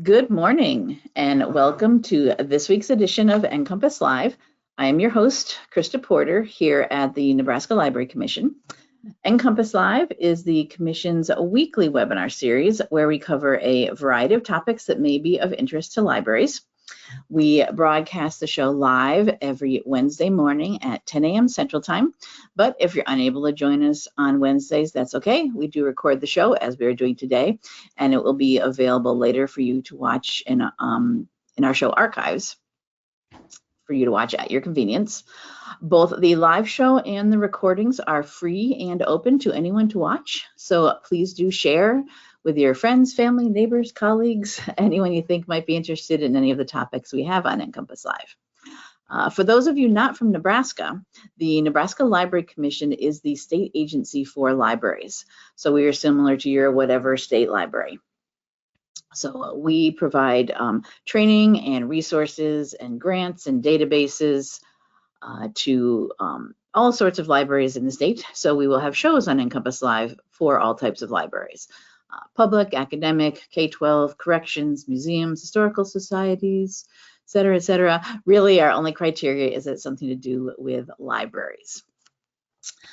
Good morning and welcome to this week's edition of NCompass Live. I am your host, Krista Porter, here at the Nebraska Library Commission. NCompass Live is the Commission's weekly webinar series where we cover a variety of topics that may be of interest to libraries. We broadcast the show live every Wednesday morning at 10 a.m. Central Time, but if you're unable to join us on Wednesdays, that's okay. We do record the show as we are doing today, and it will be available later for you to watch in our show archives for you to watch at your convenience. Both the live show and the recordings are free and open to anyone to watch, so please do share with your friends, family, neighbors, colleagues, anyone you think might be interested in any of the topics we have on NCompass Live. For those of you not from Nebraska, the Nebraska Library Commission is the state agency for libraries. So we are similar to your whatever state library. So we provide training and resources and grants and databases to all sorts of libraries in the state. So we will have shows on NCompass Live for all types of libraries. Public, academic, K-12, corrections, museums, historical societies, et cetera, et cetera. Really, our only criteria is that it's something to do with libraries.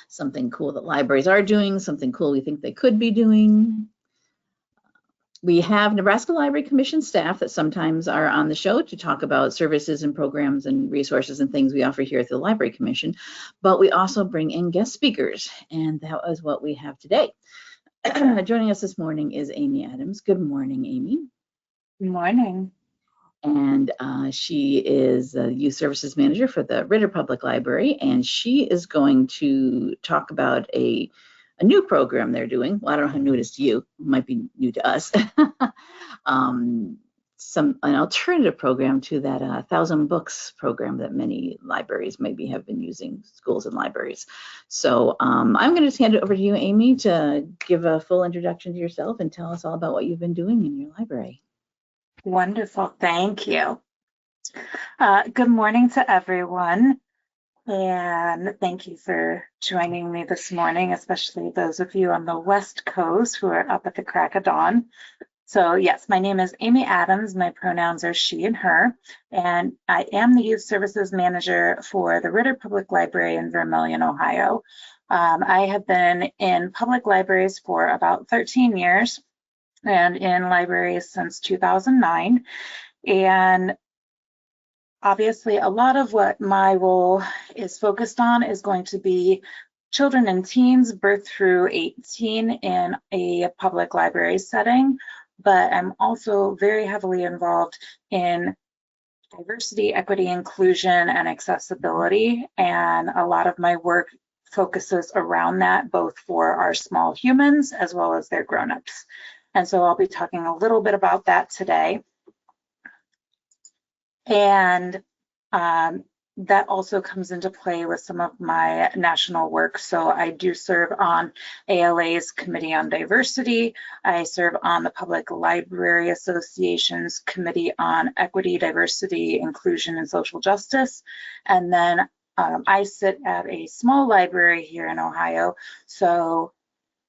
Something cool that libraries are doing, something cool we think they could be doing. We have Nebraska Library Commission staff that sometimes are on the show to talk about services and programs and resources and things we offer here at the Library Commission, but we also bring in guest speakers, and that was what we have today. Joining us this morning is Aimee Adams. Good morning, Aimee. Good morning. And she is the Youth Services Manager for the Ritter Public Library, and she is going to talk about a new program they're doing. Well, I don't know how new it is to you. It might be new to us. An alternative program to that 1,000 books program that many libraries maybe have been using, schools and libraries. So I'm going to hand it over to you, Aimee, to give a full introduction to yourself and tell us all about what you've been doing in your library. Wonderful, thank you. Good morning to everyone, and thank you for joining me this morning, especially those of you on the West Coast who are up at the crack of dawn. So yes, my name is Aimee Adams. My pronouns are she and her, and I am the Youth Services Manager for the Ritter Public Library in Vermilion, Ohio. I have been in public libraries for about 13 years and in libraries since 2009. And obviously, a lot of what my role is focused on is going to be children and teens birth through 18 in a public library setting. But I'm also very heavily involved in diversity, equity, inclusion, and accessibility. And a lot of my work focuses around that, both for our small humans as well as their grownups. And so I'll be talking a little bit about that today. And that also comes into play with some of my national work. So I do serve on ALA's Committee on Diversity. I serve on the Public Library Association's Committee on Equity, Diversity, Inclusion, and Social Justice. And then I sit at a small library here in Ohio. So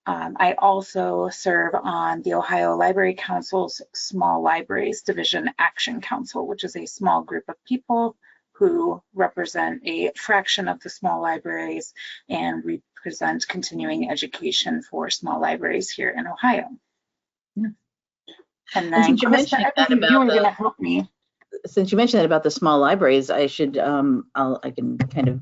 I also serve on the Ohio Library Council's Small Libraries Division Action Council, which is a small group of people who represent a fraction of the small libraries and represent continuing education for small libraries here in Ohio. Yeah. And then since you mentioned that about the small libraries, I should I can kind of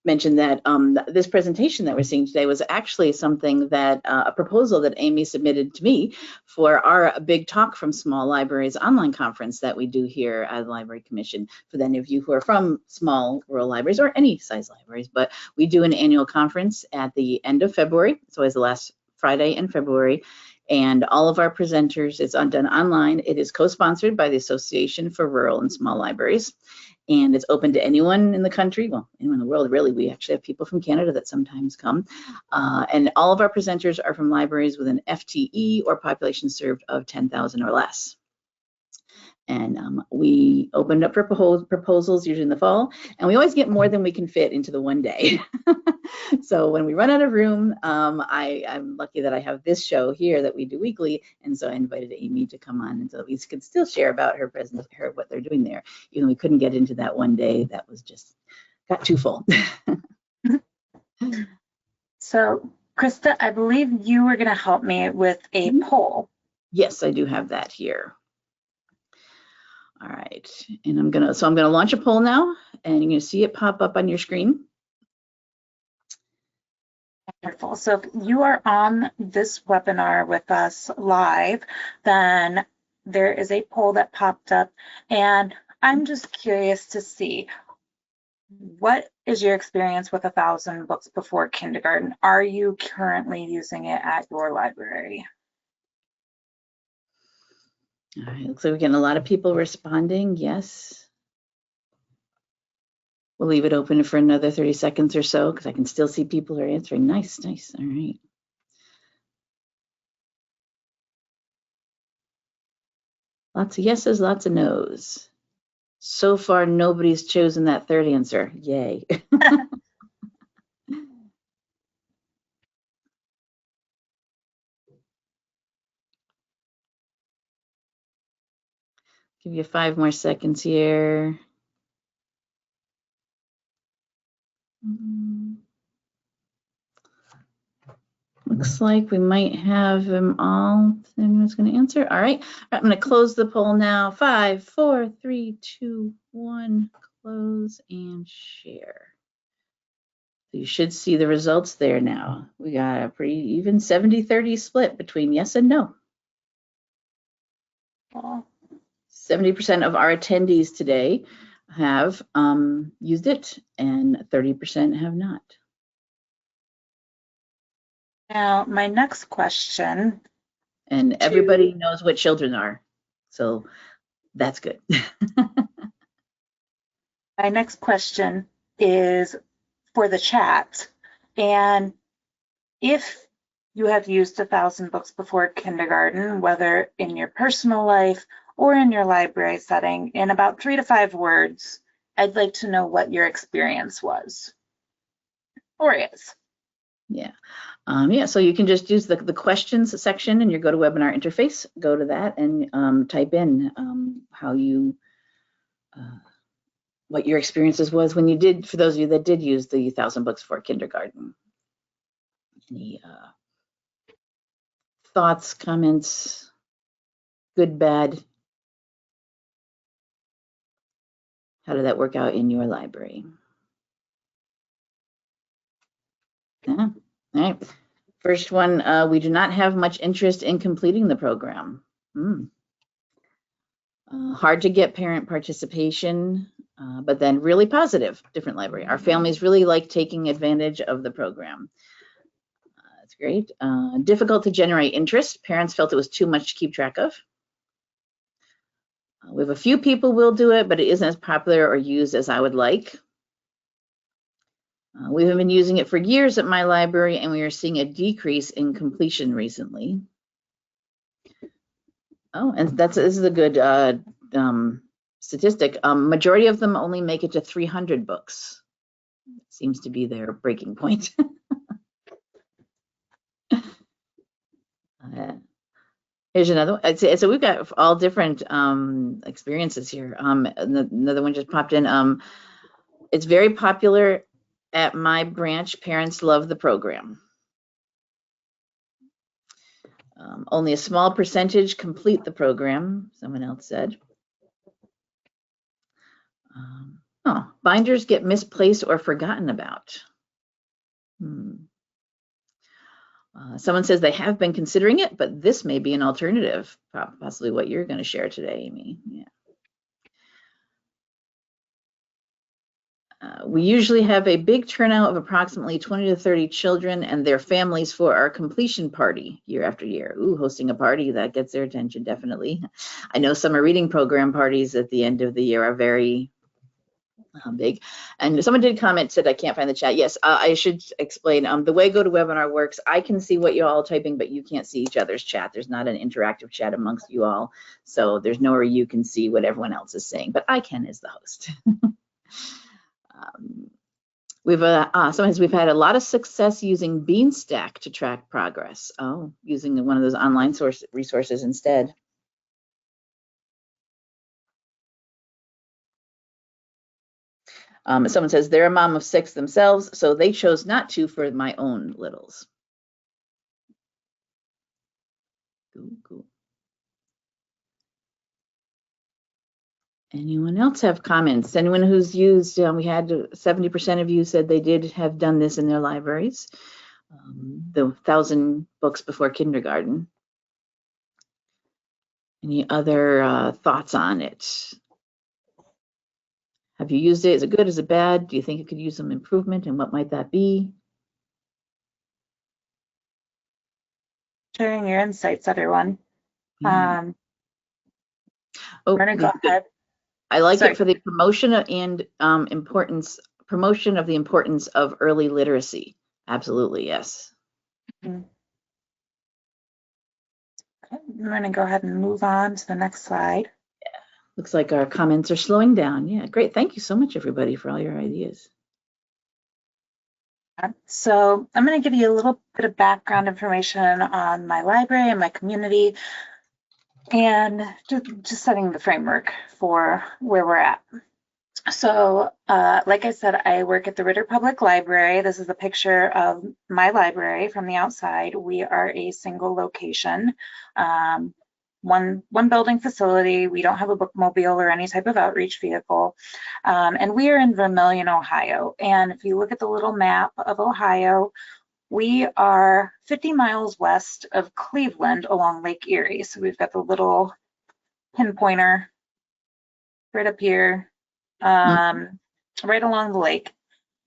mention that this presentation that we're seeing today was actually something that a proposal that Aimee submitted to me for our big talk from small libraries online conference that we do here at the Library Commission for any of you who are from small rural libraries or any size libraries. But we do an annual conference at the end of February. It's always the last Friday in February. And all of our presenters, it's done online. It is co-sponsored by the Association for Rural and Small Libraries. And it's open to anyone in the country, well, anyone in the world, really. We actually have people from Canada that sometimes come. And all of our presenters are from libraries with an FTE or population served of 10,000 or less. And we opened up for proposals usually in the fall, and we always get more than we can fit into the one day. So when we run out of room, I'm lucky that I have this show here that we do weekly, and so I invited Aimee to come on, and so we could still share about her what they're doing there, even though we couldn't get into that one day. That was just got too full. So, Krista, I believe you were going to help me with a poll. Yes, I do have that here. All right, and I'm gonna launch a poll now, and you're gonna see it pop up on your screen. Wonderful. So if you are on this webinar with us live, then there is a poll that popped up, and I'm just curious to see, what is your experience with 1,000 books before kindergarten? Are you currently using it at your library? All right, looks like we're getting a lot of people responding. Yes. We'll leave it open for another 30 seconds or so because I can still see people are answering. Nice, nice. All right. Lots of yeses, lots of nos. So far, nobody's chosen that third answer. Yay. Give you 5 more seconds here. Looks like we might have them all. Anyone's going to answer? All right. I'm going to close the poll now. 5, 4, 3, 2, 1. Close and share. So you should see the results there now. We got a pretty even 70-30 split between yes and no. 70% of our attendees today have used it, and 30% have not. Now, my next question. And everybody knows what children are, so that's good. My next question is for the chat. And if you have used 1,000 books before kindergarten, whether in your personal life or in your library setting, in about 3 to 5 words, I'd like to know what your experience was or is. Yeah. Yeah, so you can just use the questions section in your GoToWebinar interface. Go to that and type in how you, what your experiences was when you did, for those of you that did use the 1,000 books for kindergarten. Any thoughts, comments, good, bad? How did that work out in your library? Yeah. All right. First one, we do not have much interest in completing the program. Hard to get parent participation, but then really positive, different library. Our families really like taking advantage of the program. That's great. Difficult to generate interest. Parents felt it was too much to keep track of. We have a few people will do it, but it isn't as popular or used as I would like. We have been using it for years at my library, and we are seeing a decrease in completion recently. Oh, and this is a good statistic. Majority of them only make it to 300 books. Seems to be their breaking point. Here's another one. So we've got all different experiences here. Another one just popped in. It's very popular at my branch. Parents love the program. Only a small percentage complete the program, someone else said. Binders get misplaced or forgotten about. Someone says they have been considering it, but this may be an alternative, possibly what you're going to share today, Aimee. Yeah. We usually have a big turnout of approximately 20 to 30 children and their families for our completion party year after year. Ooh, hosting a party, that gets their attention, definitely. I know summer reading program parties at the end of the year are very big. And someone did comment, said I can't find the chat. Yes, I should explain. The way GoToWebinar works, I can see what you're all typing, but you can't see each other's chat. There's not an interactive chat amongst you all, so there's nowhere you can see what everyone else is saying, but I can as the host. Sometimes we've had a lot of success using Beanstack to track progress. Oh, using one of those online resources instead. Someone says they're a mom of 6 themselves, so they chose not to for my own littles. Cool. Anyone else have comments? Anyone who's used, we had 70% of you said they did have done this in their libraries. The 1,000 books before kindergarten. Any other thoughts on it? Have you used it? Is it good? Is it bad? Do you think it could use some improvement, and what might that be? Sharing your insights, everyone. Oh, Vernon, go ahead. I like it for the promotion and promotion of the importance of early literacy. Absolutely, yes. I'm going to go ahead and move on to the next slide. Yeah. Looks like our comments are slowing down. Yeah, great. Thank you so much, everybody, for all your ideas. So I'm going to give you a little bit of background information on my library and my community, and just setting the framework for where we're at. So like I said, I work at the Ritter Public Library. This is a picture of my library from the outside. We are a single location, one building facility. We don't have a bookmobile or any type of outreach vehicle. And we are in Vermilion, Ohio. And if you look at the little map of Ohio, we are 50 miles west of Cleveland along Lake Erie. So we've got the little pinpointer right up here, right along the lake.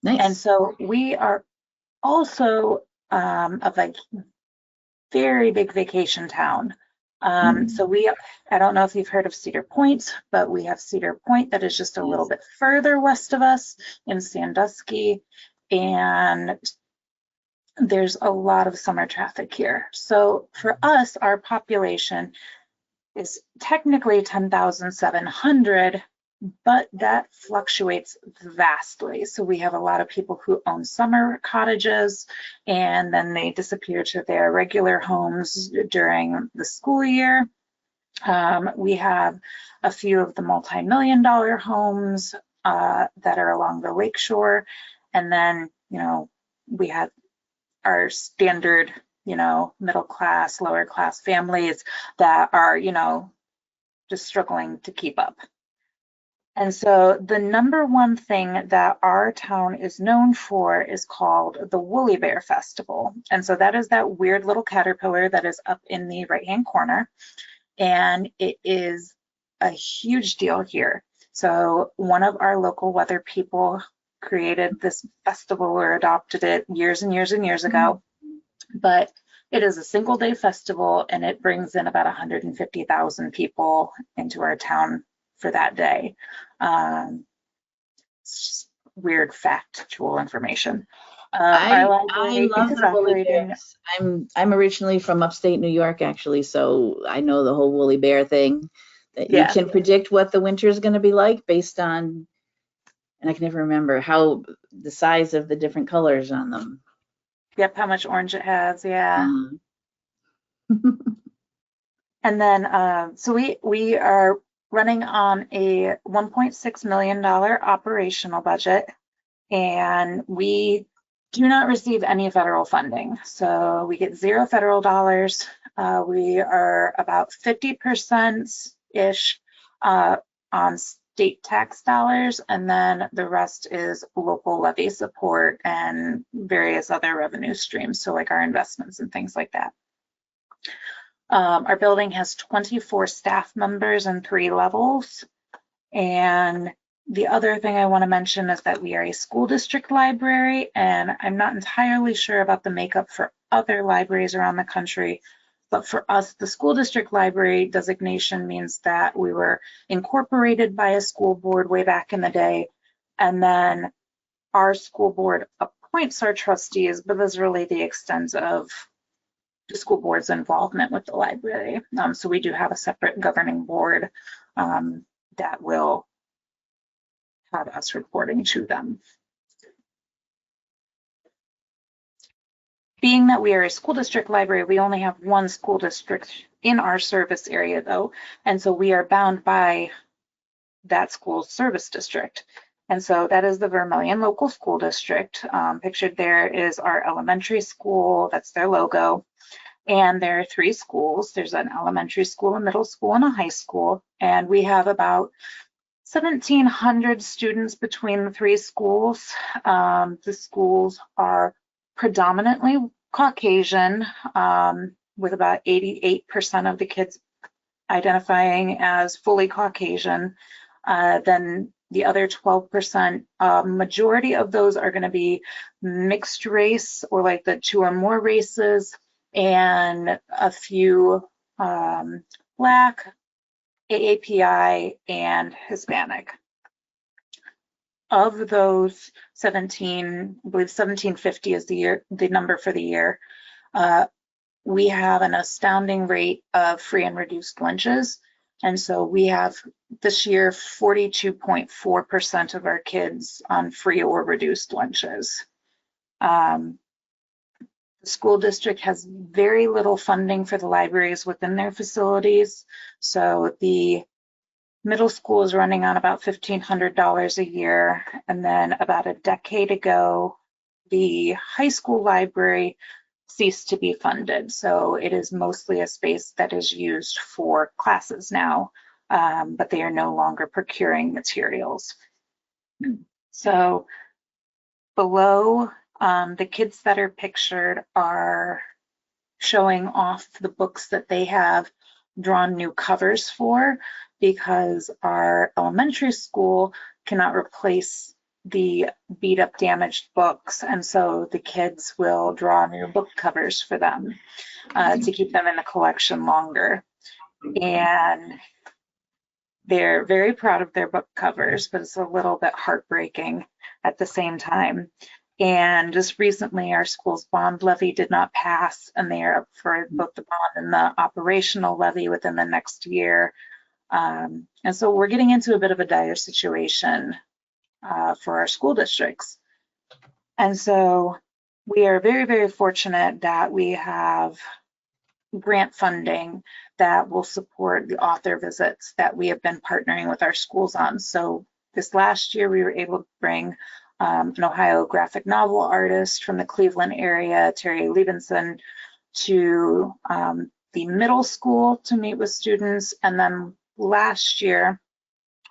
Nice. And so we are also a very big vacation town. So I don't know if you've heard of Cedar Point, but we have Cedar Point that is just a little bit further west of us in Sandusky, and there's a lot of summer traffic here. So for us, our population is technically 10,700, but that fluctuates vastly. So we have a lot of people who own summer cottages, and then they disappear to their regular homes during the school year. We have a few of the multi-million-dollar homes that are along the lakeshore, and then, we have our standard, middle class, lower class families that are, just struggling to keep up. And so the number one thing that our town is known for is called the Woolly Bear Festival. And so that is that weird little caterpillar that is up in the right-hand corner. And it is a huge deal here. So one of our local weather people created this festival or adopted it years and years and years ago. But it is a single day festival, and it brings in about 150,000 people into our town for that day. It's just weird factual information. I love the woolly bears. I'm originally from upstate New York, actually, so I know the whole woolly bear thing. That you can predict what the winter is going to be like based on, and I can never remember how the size of the different colors on them. Yep, how much orange it has, yeah. And then, so we are running on a $1.6 million operational budget, and we do not receive any federal funding. So we get 0 federal dollars. We are about 50%-ish on state tax dollars, and then the rest is local levy support and various other revenue streams, so like our investments and things like that. Our building has 24 staff members and 3 levels. And the other thing I want to mention is that we are a school district library, and I'm not entirely sure about the makeup for other libraries around the country, but for us, the school district library designation means that we were incorporated by a school board way back in the day, And then our school board appoints our trustees, but that's really the extent of the school board's involvement with the library. So we do have a separate governing board that will have us reporting to them. Being that we are a school district library, we only have one school district in our service area though, and so we are bound by that school service district. And so that is the Vermilion Local School District. Pictured there is our elementary school, that's their logo. And there are 3 schools. There's an elementary school, a middle school, and a high school. And we have about 1,700 students between the 3 schools. The schools are predominantly Caucasian, with about 88% of the kids identifying as fully Caucasian. Then the other 12%, majority of those are going to be mixed race, or like the 2 or more races, and a few Black, AAPI, and Hispanic. Of those 17, I believe 1750 is the number for the year. We have an astounding rate of free and reduced lunches. And so we have this year 42.4% of our kids on free or reduced lunches. The school district has very little funding for the libraries within their facilities. So the middle school is running on about $1,500 a year. And then about a decade ago, the high school library ceased to be funded. So it is mostly a space that is used for classes now, but they are no longer procuring materials. So below, the kids that are pictured are showing off the books that they have drawn new covers for, because our elementary school cannot replace the beat up damaged books, and so the kids will draw new book covers for them to keep them in the collection longer. And they're very proud of their book covers, but it's a little bit heartbreaking at the same time. And just recently our school's bond levy did not pass, and they are up for both the bond and the operational levy within the next year. And so we're getting into a bit of a dire situation for our school districts. And so we are very, very fortunate that we have grant funding that will support the author visits that we have been partnering with our schools on. So this last year we were able to bring an Ohio graphic novel artist from the Cleveland area, Terry Liebenson, to the middle school to meet with students. And then last year,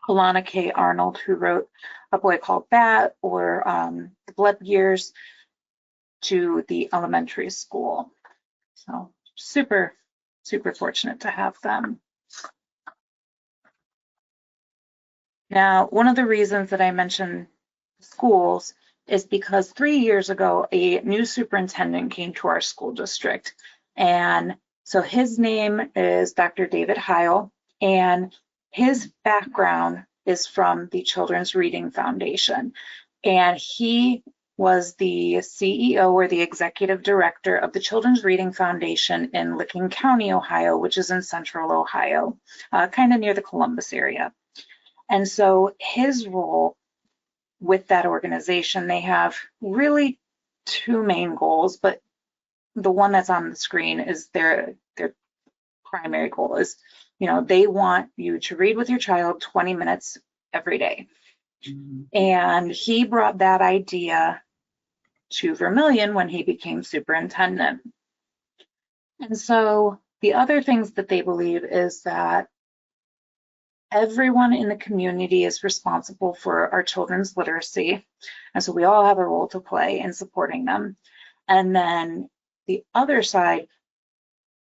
Alana K. Arnold, who wrote A Boy Called Bat or The Blood Years, to the elementary school. So super, super fortunate to have them. Now, one of the reasons that I mentioned schools is because 3 years ago, a new superintendent came to our school district. And so his name is Dr. David Heil, and his background is from the Children's Reading Foundation. And he was the CEO or the executive director of the Children's Reading Foundation in Licking County, Ohio, which is in central Ohio, kind of near the Columbus area. And so his role with that organization, they have really 2 main goals, but the one that's on the screen is their primary goal is, you know, they want you to read with your child 20 minutes every day. And he brought that idea to Vermilion when he became superintendent. And so the other things that they believe is that everyone in the community is responsible for our children's literacy. And so we all have a role to play in supporting them. And then the other side,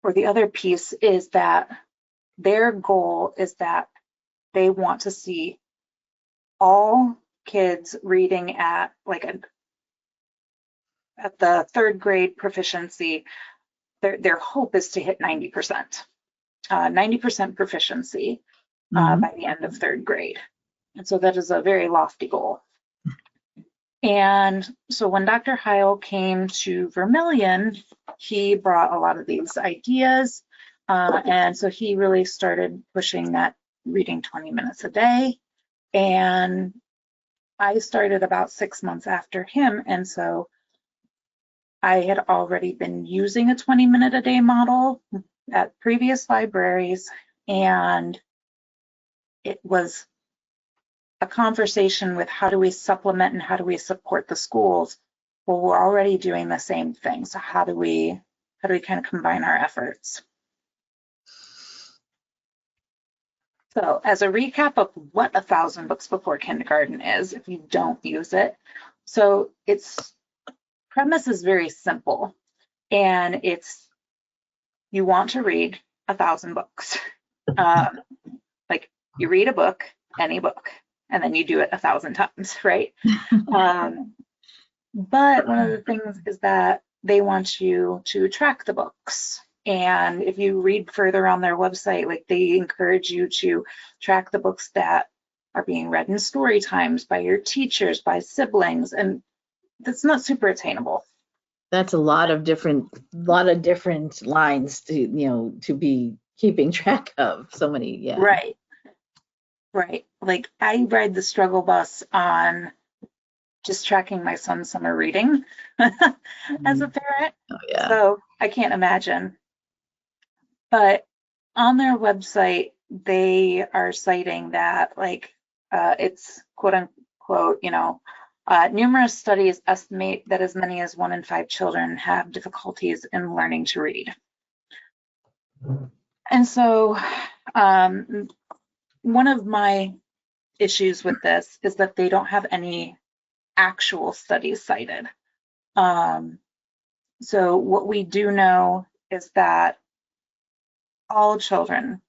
or the other piece, is that their goal is that they want to see all kids reading at at the 3rd grade proficiency. Their hope is to hit 90%, 90% proficiency by the end of 3rd grade. And so that is a very lofty goal. And so when Dr. Heil came to Vermilion, he brought a lot of these ideas. And so he really started pushing that reading 20 minutes a day. And I started about 6 months after him. And so I had already been using a 20-minute a day model at previous libraries. And it was a conversation with how do we supplement and how do we support the schools? Well, we're already doing the same thing. So how do we kind of combine our efforts? So as a recap of what 1,000 books before kindergarten is, if you don't use it. So its premise is very simple, and it's you want to read 1,000 books. Like you read a book, any book, and then you do it 1,000 times, right? But one of the things is that they want you to track the books. And if you read further on their website, like they encourage you to track the books that are being read in story times by your teachers, by siblings, and that's not super attainable. That's a lot of different lines to be keeping track of. So many, yeah. Right. Like I ride the struggle bus on just tracking my son's summer reading as a parent. Oh, yeah. So I can't imagine. But on their website, they are citing that it's quote unquote, numerous studies estimate that as many as 1 in 5 children have difficulties in learning to read. And so one of my issues with this is that they don't have any actual studies cited. So what we do know is that all children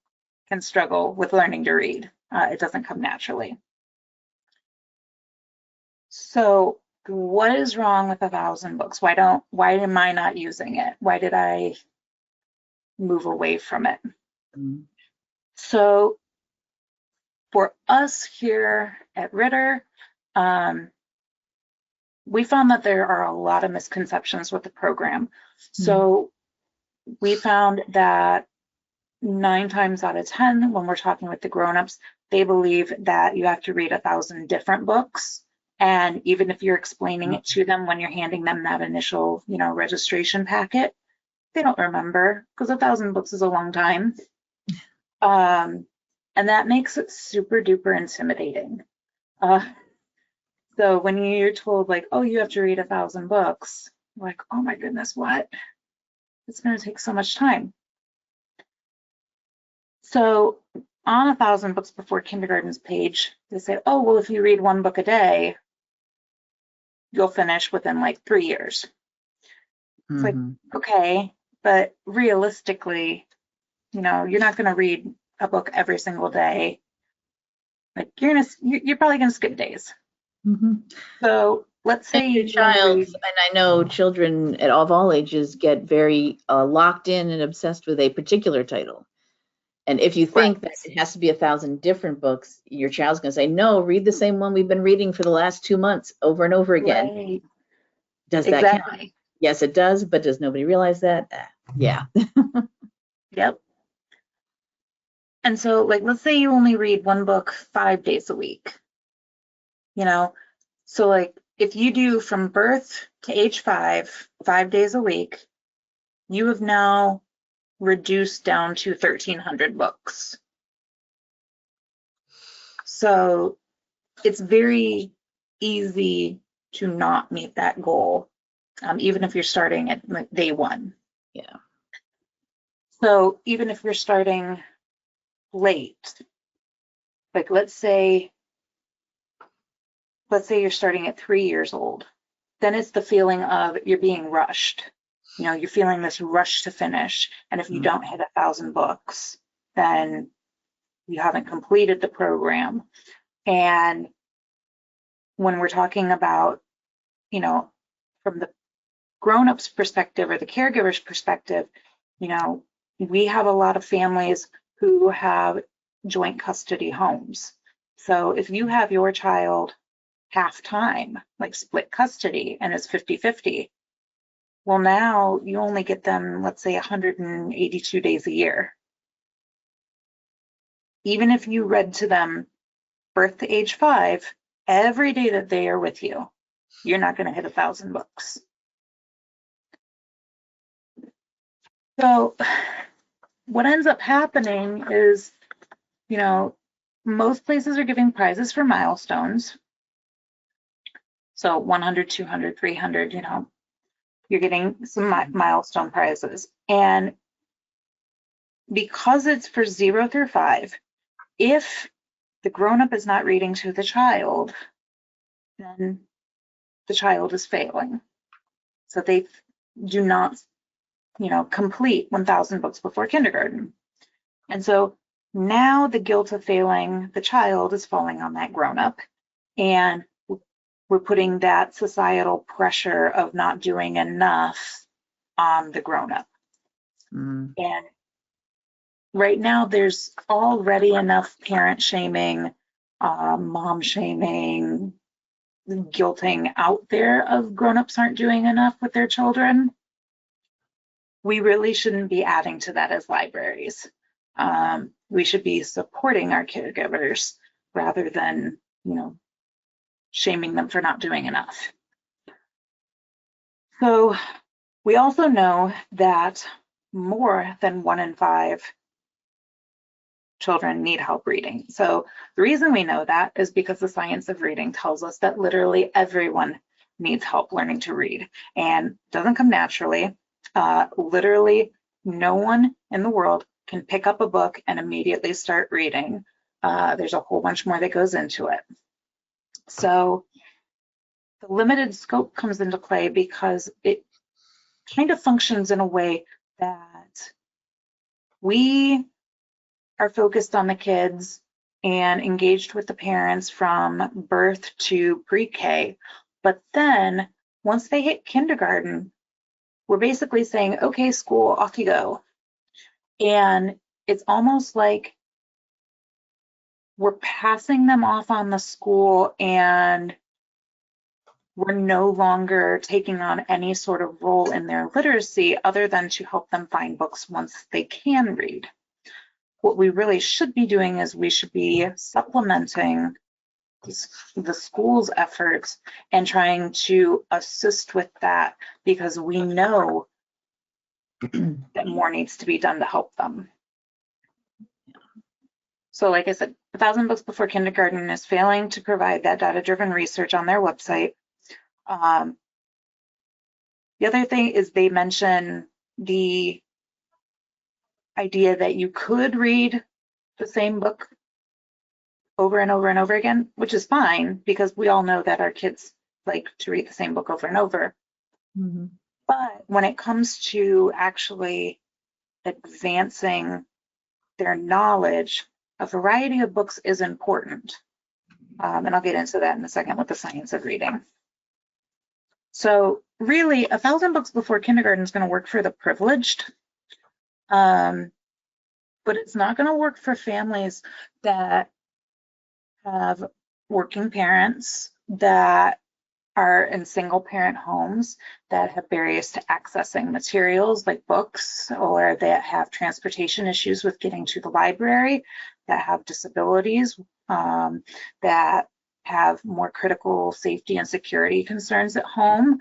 can struggle with learning to read. It doesn't come naturally. So what is wrong with 1,000 books? Why am I not using it? Why did I move away from it? So for us here at Ritter, we found that there are a lot of misconceptions with the program. So we found that 9 times out of 10, when we're talking with the grownups, they believe that you have to read 1,000 different books. And even if you're explaining it to them when you're handing them that initial, registration packet, they don't remember because 1,000 books is a long time. And that makes it super duper intimidating. So when you're told like, oh, you have to read 1,000 books, like, oh my goodness, what? It's going to take so much time. So on 1,000 books before kindergarten's page, they say, oh, well, if you read 1 book a day, you'll finish within like 3 years. It's like, okay, but realistically, you're not going to read a book every single day. Like you're probably going to skip days. So let's say your child, and I know children of all ages get very locked in and obsessed with a particular title. And if you think that it has to be 1,000 different books, your child's going to say, no, read the same one we've been reading for the last 2 months over and over again. Right. Does that count? Yes, it does, but does nobody realize that? Yeah. Yep. And so let's say you only read 1 book 5 days a week, so if you do from birth to age 5, 5 days a week, you have now reduced down to 1,300 books. So it's very easy to not meet that goal, even if you're starting at day 1. Yeah. So even if you're starting late, let's say you're starting at 3 years old, then it's the feeling of you're being rushed. You're feeling this rush to finish. And if you don't hit 1,000 books, then you haven't completed the program. And when we're talking about, from the grown-ups perspective or the caregiver's perspective, we have a lot of families who have joint custody homes. So if you have your child half time, like split custody, and it's 50-50. Well, now you only get them, let's say, 182 days a year. Even if you read to them birth to age 5, every day that they are with you, you're not going to hit 1,000 books. So what ends up happening is, you know, most places are giving prizes for milestones. So 100, 200, 300, you know, you're getting some milestone prizes. And because it's for 0 through 5, if the grown-up is not reading to the child, then the child is failing. So they do not, you know, complete 1,000 books before kindergarten. And so now the guilt of failing the child is falling on that grown-up, and we're putting that societal pressure of not doing enough on the grown-up. And right now there's already enough parent shaming, mom shaming, guilting out there of grown-ups aren't doing enough with their children. We really shouldn't be adding to that as libraries. We should be supporting our caregivers rather than, you know, shaming them for not doing enough. So we also know that more than 1 in 5 children need help reading. So the reason we know that is because the science of reading tells us that literally everyone needs help learning to read, and doesn't come naturally. Literally no one in the world can pick up a book and immediately start reading. There's a whole bunch more that goes into it. So the limited scope comes into play because it kind of functions in a way that we are focused on the kids and engaged with the parents from birth to pre-K. But then once they hit kindergarten, we're basically saying, okay, school, off you go. And it's almost like we're passing them off on the school, and we're no longer taking on any sort of role in their literacy other than to help them find books once they can read. What we really should be doing is we should be supplementing the school's efforts and trying to assist with that, because we know that more needs to be done to help them. So like I said, 1,000 books before kindergarten is failing to provide that data-driven research on their website. The other thing is they mention the idea that you could read the same book over and over and over again, which is fine because we all know that our kids like to read the same book over and over. Mm-hmm. But when it comes to actually advancing their knowledge, a variety of books is important. And I'll get into that in a second with the science of reading. So really, 1,000 books before kindergarten is going to work for the privileged, but it's not going to work for families that have working parents, that are in single parent homes, that have barriers to accessing materials like books, or that have transportation issues with getting to the library, that have disabilities, that have more critical safety and security concerns at home.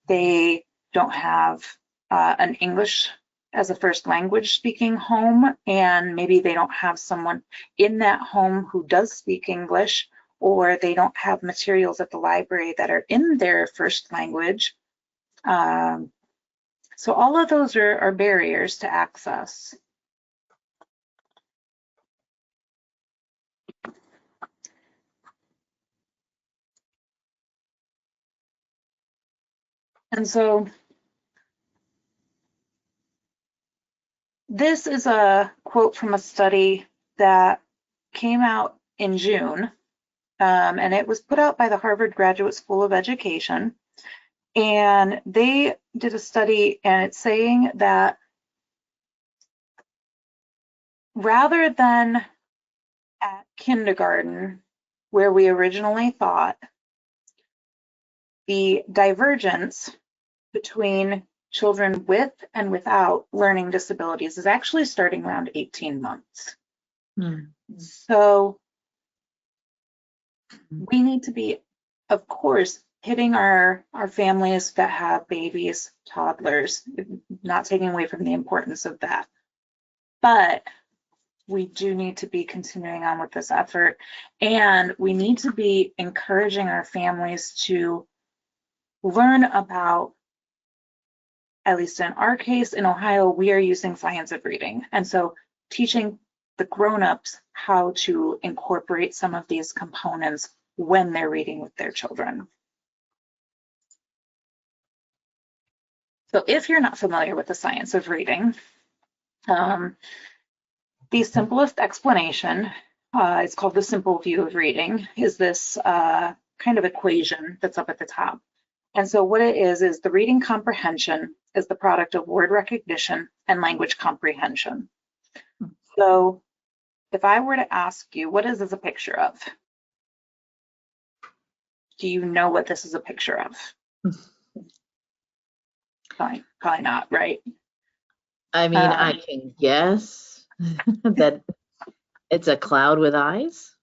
They don't have an English as a first language speaking home, and maybe they don't have someone in that home who does speak English, or they don't have materials at the library that are in their first language. So all of those are barriers to access. And so this is a quote from a study that came out in June, and it was put out by the Harvard Graduate School of Education. And they did a study, and it's saying that rather than at kindergarten, where we originally thought the divergence between children with and without learning disabilities is actually starting around 18 months. So we need to be, of course, hitting our families that have babies, toddlers, not taking away from the importance of that. But we do need to be continuing on with this effort, and we need to be encouraging our families to learn about, at least in our case, in Ohio, we are using science of reading. And so teaching the grownups how to incorporate some of these components when they're reading with their children. So if you're not familiar with the science of reading, the simplest explanation, it's called the simple view of reading, is this kind of equation that's up at the top. And so what it is the reading comprehension is the product of word recognition and language comprehension. So if I were to ask you, what is this a picture of? Do you know what this is a picture of? Probably not, right? I mean, I can guess that it's a cloud with eyes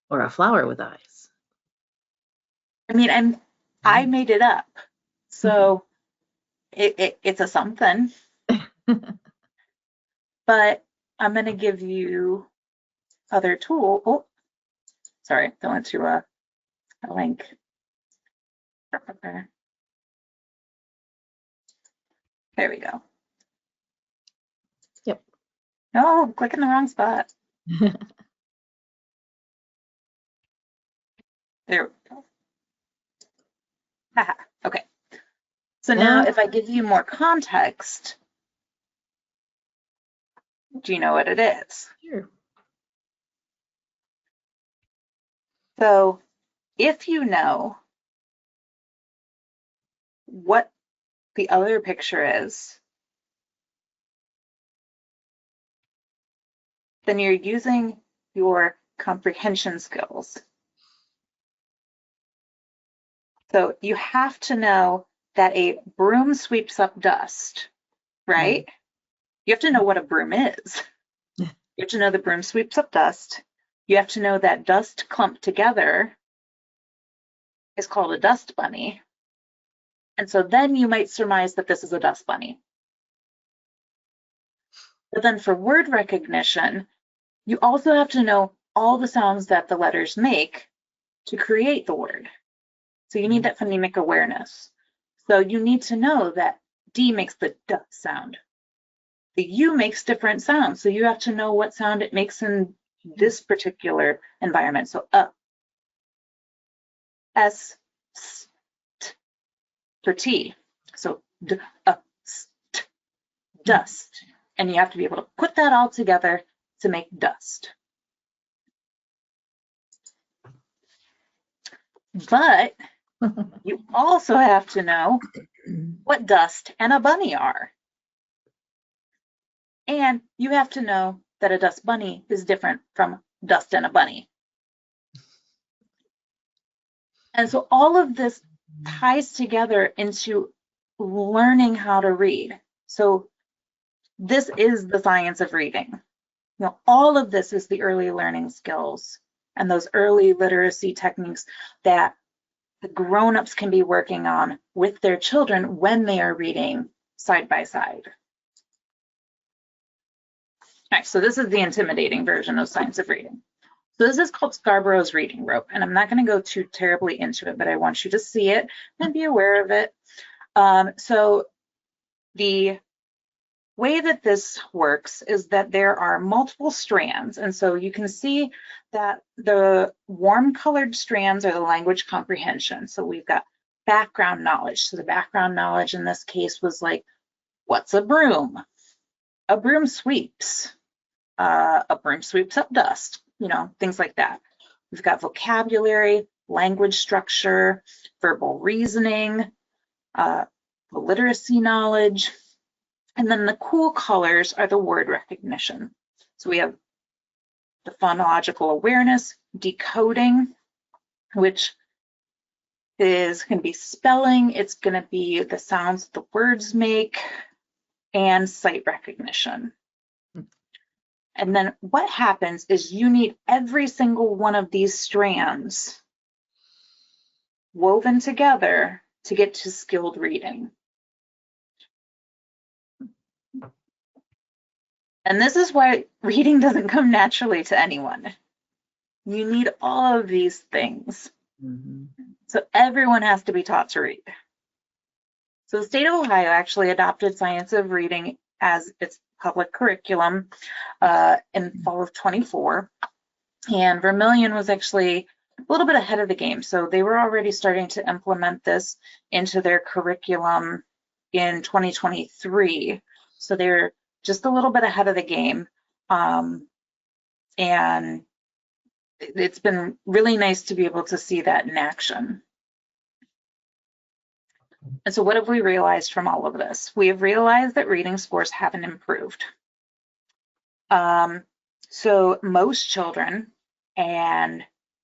or a flower with eyes. I mean, I made it up, so it's a something. But I'm going to give you other tool. Oh, sorry, I went to a link. There we go. Yep. No, I'm clicking the wrong spot. There we go. Haha, okay. So now if I give you more context, do you know what it is? Sure. So if you know what the other picture is, then you're using your comprehension skills. So you have to know that a broom sweeps up dust, right? You have to know what a broom is. You have to know the broom sweeps up dust. You have to know that dust clumped together is called a dust bunny. And so then you might surmise that this is a dust bunny. But then for word recognition, you also have to know all the sounds that the letters make to create the word. So you need that phonemic awareness. So you need to know that D makes the D sound. The U makes different sounds. So you have to know what sound it makes in this particular environment. So S, S, T for T. So D, S, T, dust. And you have to be able to put that all together to make dust. But you also have to know what dust and a bunny are. And you have to know that a dust bunny is different from dust and a bunny. And so all of this ties together into learning how to read. So this is the science of reading. You know, all of this is the early learning skills and those early literacy techniques that the grown-ups can be working on with their children when they are reading side by side. All right, so this is the intimidating version of science of reading. So this is called Scarborough's reading rope, and I'm not going to go too terribly into it, but I want you to see it and be aware of it. So the way that this works is that there are multiple strands, and so you can see that the warm colored strands are the language comprehension. So we've got background knowledge. So the background knowledge in this case was like, what's a broom? A broom sweeps. A broom sweeps up dust, you know, things like that. We've got vocabulary, language structure, verbal reasoning, literacy knowledge, and then the cool colors are the word recognition. So we have the phonological awareness, decoding, which is going to be spelling, it's going to be the sounds the words make, and sight recognition. And then what happens is you need every single one of these strands woven together to get to skilled reading. And this is why reading doesn't come naturally to anyone. You need all of these things. So everyone has to be taught to read. So the state of Ohio actually adopted science of reading as its public curriculum in fall of 24. And Vermilion was actually a little bit ahead of the game. So they were already starting to implement this into their curriculum in 2023. So they're just a little bit ahead of the game. And it's been really nice to be able to see that in action. And so what have we realized from all of this? We have realized that reading scores haven't improved. So most children, and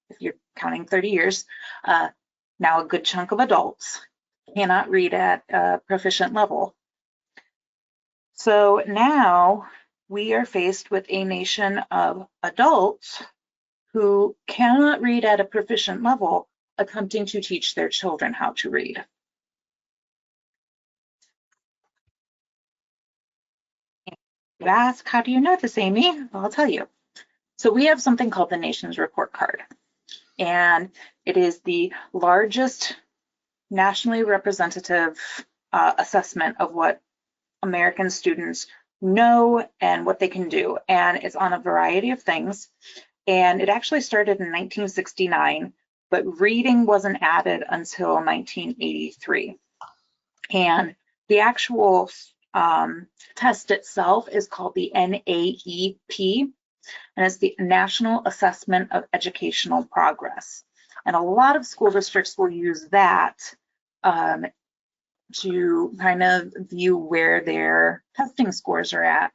if you're counting 30 years, now a good chunk of adults cannot read at a proficient level. So now we are faced with a nation of adults who cannot read at a proficient level, attempting to teach their children how to read. You ask, how do you know this, Aimee? Well, I'll tell you. So we have something called the Nation's Report Card, and it is the largest nationally representative assessment of what American students know and what they can do. And it's on a variety of things. And it actually started in 1969, but reading wasn't added until 1983. And the actual test itself is called the NAEP, and it's the National Assessment of Educational Progress. And a lot of school districts will use that to kind of view where their testing scores are at.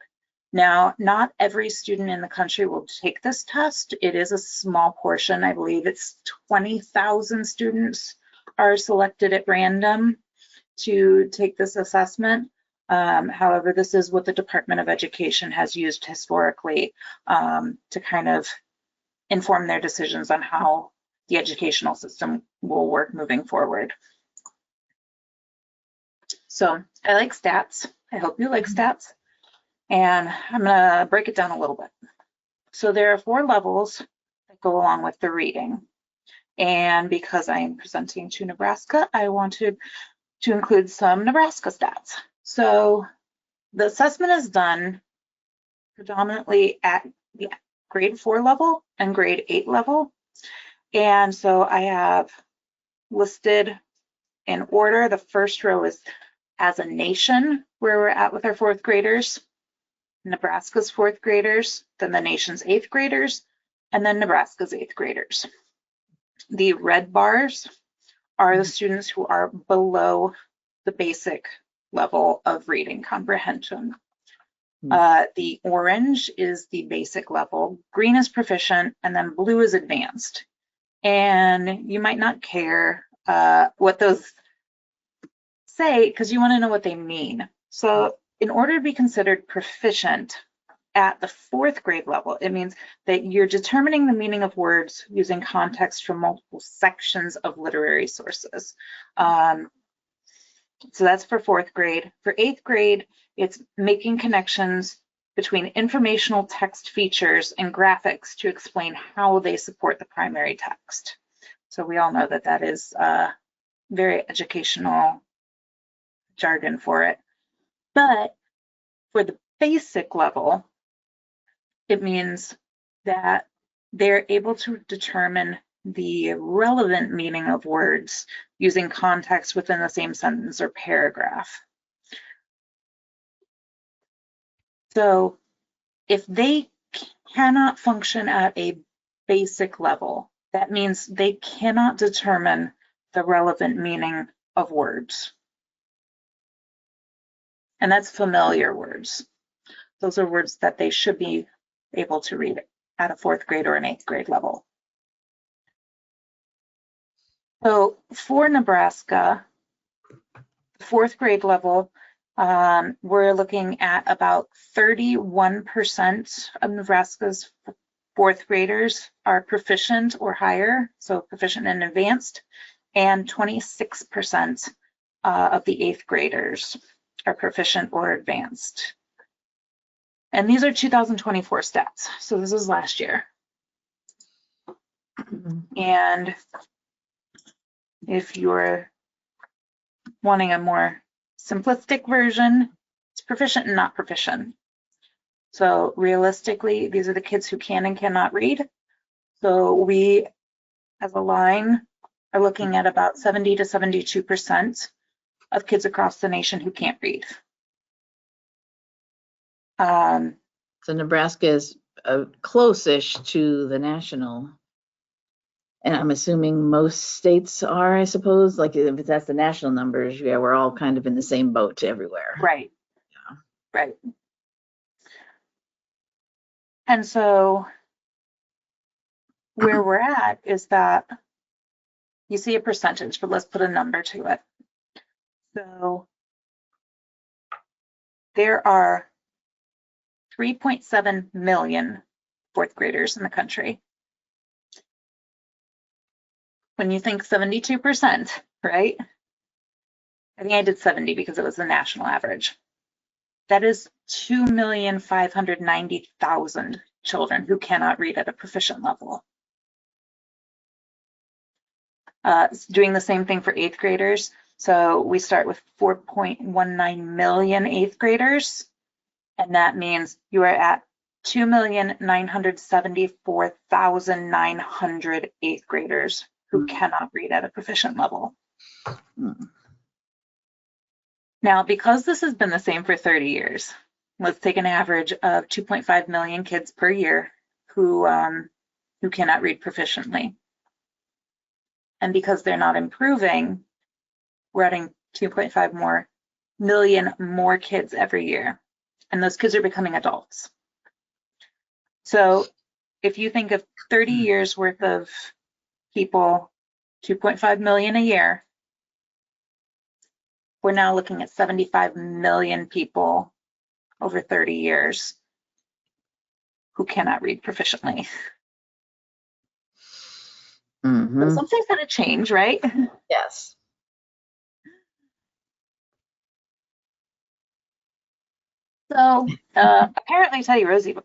Now, not every student in the country will take this test. It is a small portion. I believe it's 20,000 students are selected at random to take this assessment. However, this is what the Department of Education has used historically to kind of inform their decisions on how the educational system will work moving forward. So I like stats. I hope you like stats. And I'm going to break it down a little bit. So there are 4 levels that go along with the reading. And because I am presenting to Nebraska, I wanted to include some Nebraska stats. So the assessment is done predominantly at the grade 4 level and grade 8 level. And so I have listed in order. The first row is as a nation, where we're at with our 4th graders, Nebraska's 4th graders, then the nation's 8th graders, and then Nebraska's 8th graders. The red bars are the students who are below the basic level of reading comprehension. The orange is the basic level, green is proficient, and then blue is advanced. And you might not care what those say because you want to know what they mean. So in order to be considered proficient at the 4th grade level, it means that you're determining the meaning of words using context from multiple sections of literary sources. So that's for 4th grade. For 8th grade, it's making connections between informational text features and graphics to explain how they support the primary text. So we all know that that is very educational jargon for it. But for the basic level, it means that they're able to determine the relevant meaning of words using context within the same sentence or paragraph. So if they cannot function at a basic level, that means they cannot determine the relevant meaning of words. And that's familiar words. Those are words that they should be able to read at a 4th grade or an 8th grade level. So for Nebraska, fourth grade level, we're looking at about 31% of Nebraska's fourth graders are proficient or higher, so proficient and advanced, and 26% of the eighth graders are proficient or advanced. And these are 2024 stats, so this is last year. And if you're wanting a more simplistic version, it's proficient and not proficient. So realistically, these are the kids who can and cannot read. So we, as a line, are looking at about 70 to 72% of kids across the nation who can't read. So Nebraska is close-ish to the national. And I'm assuming most states are, I suppose, like if that's the national numbers, yeah, we're all kind of in the same boat everywhere. Right. Yeah. Right. And so where we're at is that you see a percentage, but let's put a number to it. So there are 3.7 million fourth graders in the country. When you think 72%, right? I think I did 70 because it was the national average. That is 2,590,000 children who cannot read at a proficient level. Doing the same thing for eighth graders. So we start with 4.19 million eighth graders, and that means you are at 2,974,900 eighth graders who cannot read at a proficient level. Now, because this has been the same for 30 years, let's take an average of 2.5 million kids per year who cannot read proficiently. And because they're not improving, we're adding 2.5 million more kids every year. And those kids are becoming adults. So if you think of 30 years worth of people, 2.5 million a year, we're now looking at 75 million people over 30 years who cannot read proficiently. So something's going to change, right? Yes. So apparently Teddy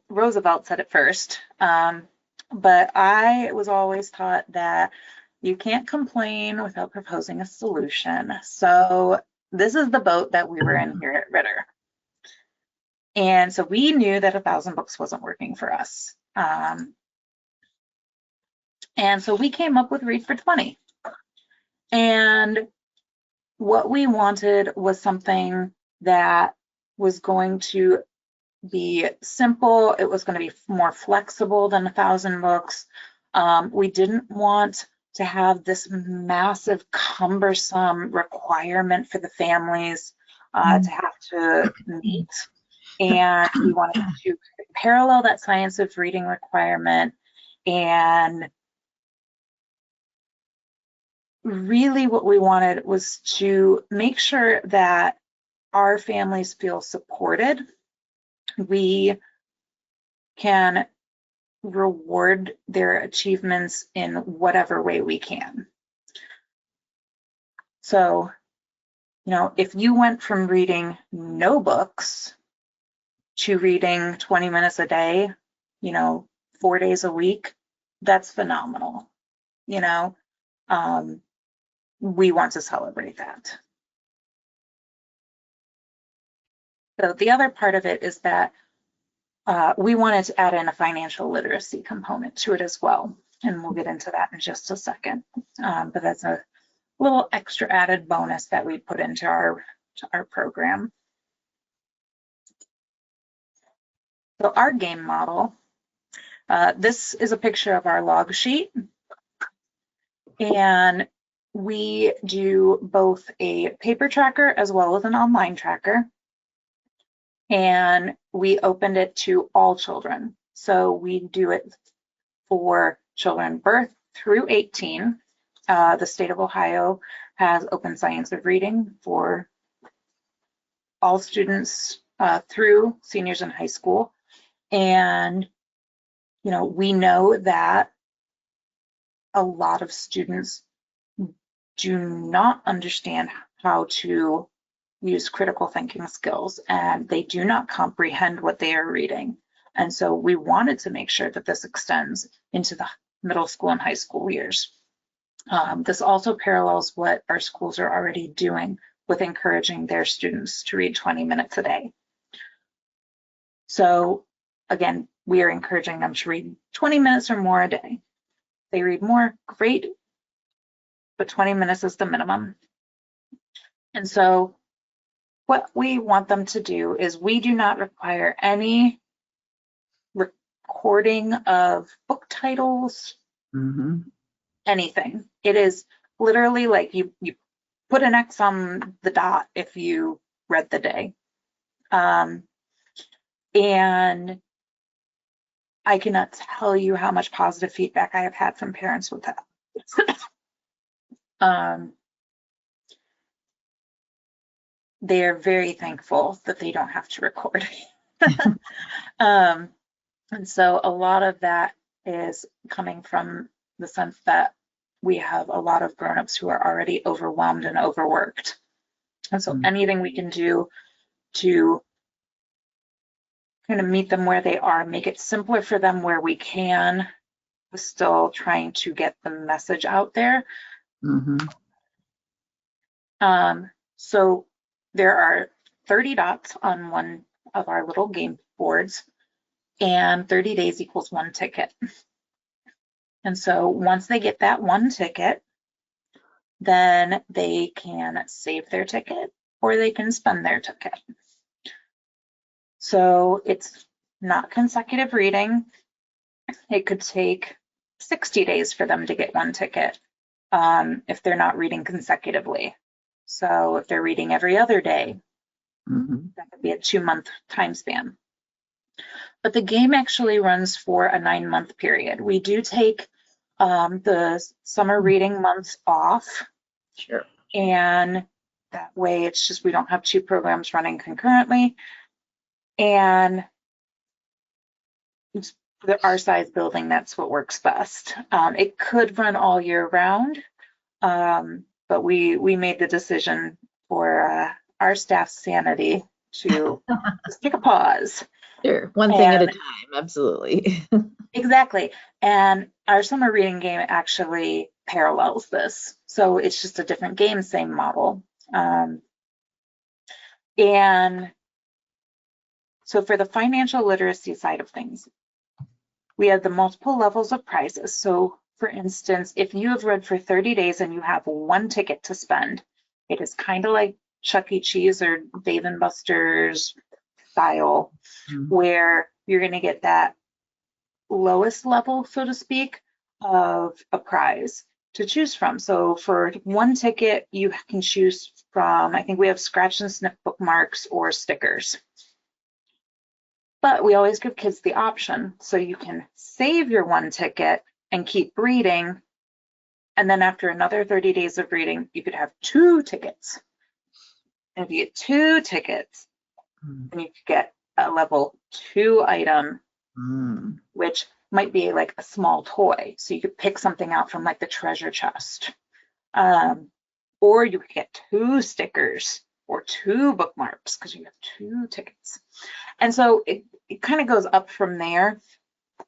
Roosevelt said it first, but I was always taught that you can't complain without proposing a solution. So this is the boat that we were in here at Ritter. And so we knew that 1,000 books wasn't working for us. And so we came up with Read for 20. And what we wanted was something that was going to be simple. It was going to be more flexible than 1,000 books. We didn't want to have this massive, cumbersome requirement for the families to have to meet. And we wanted to parallel that science of reading requirement. And really what we wanted was to make sure that our families feel supported. We can reward their achievements in whatever way we can. So, you know, if you went from reading no books to reading 20 minutes a day, you know, 4 days a week, that's phenomenal. You know, we want to celebrate that. So the other part of it is that we wanted to add in a financial literacy component to it as well. And we'll get into that in just a second. But that's a little extra added bonus that we put into our program. So our game model, this is a picture of our log sheet. And we do both a paper tracker as well as an online tracker. And we opened it to all children. So we do it for children birth through 18. The state of Ohio has open science of reading for all students through seniors in high school. And, we know that a lot of students do not understand how to use critical thinking skills, and they do not comprehend what they are reading. And so we wanted to make sure that this extends into the middle school and high school years. This also parallels what our schools are already doing with encouraging their students to read 20 minutes a day. So again, we are encouraging them to read 20 minutes or more a day. If they read more, great, but 20 minutes is the minimum. And so what we want them to do is we do not require any recording of book titles, anything. It is literally like you put an X on the dot if you read the day. And I cannot tell you how much positive feedback I have had from parents with that. They're very thankful that they don't have to record. And so a lot of that is coming from the sense that we have a lot of grownups who are already overwhelmed and overworked. And so anything we can do to kind of meet them where they are, make it simpler for them where we can, still trying to get the message out there. So there are 30 dots on one of our little game boards, and 30 days equals 1 ticket. And so once they get that 1 ticket, then they can save their ticket or they can spend their ticket. So it's not consecutive reading. It could take 60 days for them to get 1 ticket if they're not reading consecutively. So if they're reading every other day, that could be a 2-month time span. But the game actually runs for a 9-month period. We do take the summer reading months off. Sure. And that way it's just we don't have 2 programs running concurrently. And our size building, that's what works best. It could run all year round, but we made the decision for our staff's sanity to just take a pause. Sure, one thing at a time, absolutely. Exactly. And our summer reading game actually parallels this. So it's just a different game, same model. And so for the financial literacy side of things, we have the multiple levels of prizes. So for instance, if you have read for 30 days and you have 1 ticket to spend, it is kind of like Chuck E. Cheese or Dave & Buster's style, where you're going to get that lowest level, so to speak, of a prize to choose from. So for 1 ticket, you can choose from, I think we have scratch and sniff bookmarks or stickers. But we always give kids the option, so you can save your 1 ticket and keep reading. And then after another 30 days of reading, you could have 2 tickets. And if you get 2 tickets, then you could get a level 2 item, which might be like a small toy. So you could pick something out from like the treasure chest. Or you could get 2 stickers or 2 bookmarks because you have 2 tickets. And so it kind of goes up from there.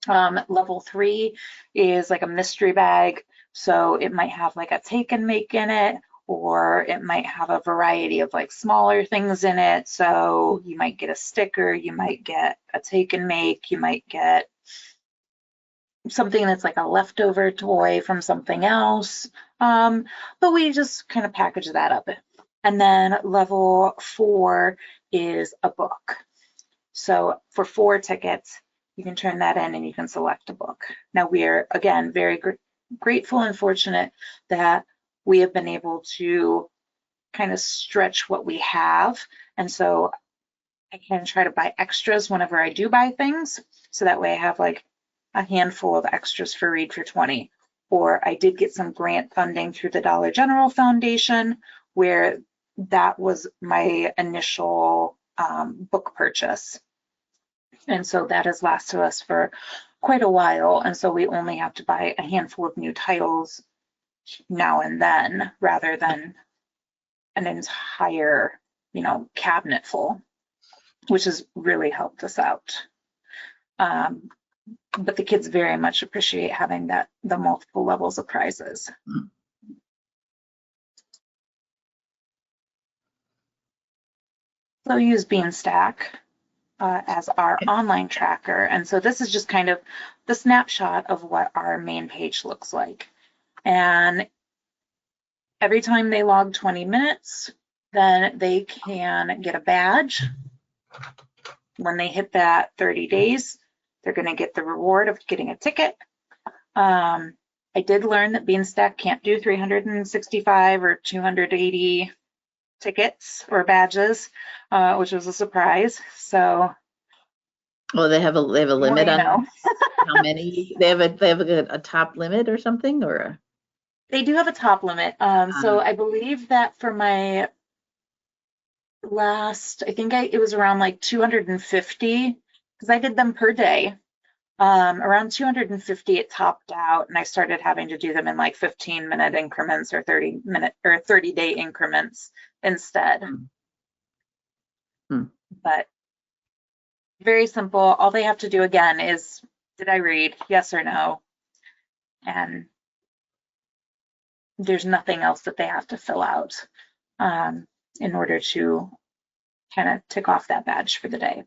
Level 3 is like a mystery bag. So it might have like a take and make in it, or it might have a variety of like smaller things in it. So you might get a sticker, you might get a take and make, you might get something that's like a leftover toy from something else. But we just kind of package that up. And then level 4 is a book. So for 4 tickets, you can turn that in and you can select a book. Now we are, again, very grateful and fortunate that we have been able to kind of stretch what we have. And so I can try to buy extras whenever I do buy things. So that way I have like a handful of extras for read for 20. or I did get some grant funding through the Dollar General Foundation, where that was my initial book purchase. And so that has lasted us for quite a while. And so we only have to buy a handful of new titles now and then, rather than an entire, cabinet full, which has really helped us out. But the kids very much appreciate having the multiple levels of prizes. So we use Beanstack as our online tracker. And so this is just kind of the snapshot of what our main page looks like. And every time they log 20 minutes, then they can get a badge. When they hit that 30 days, they're going to get the reward of getting a ticket. I did learn that Beanstack can't do 365 or 280 tickets or badges, which was a surprise. So, well, they have a limit on how many. They have a top limit or something, or they do have a top limit. So I believe that for my last, I think it was around like 250, because I did them per day. Around 250 it topped out, and I started having to do them in like 15-minute increments or 30-day increments instead. But very simple. All they have to do again is, did I read? Yes or no? And there's nothing else that they have to fill out in order to kind of tick off that badge for the day.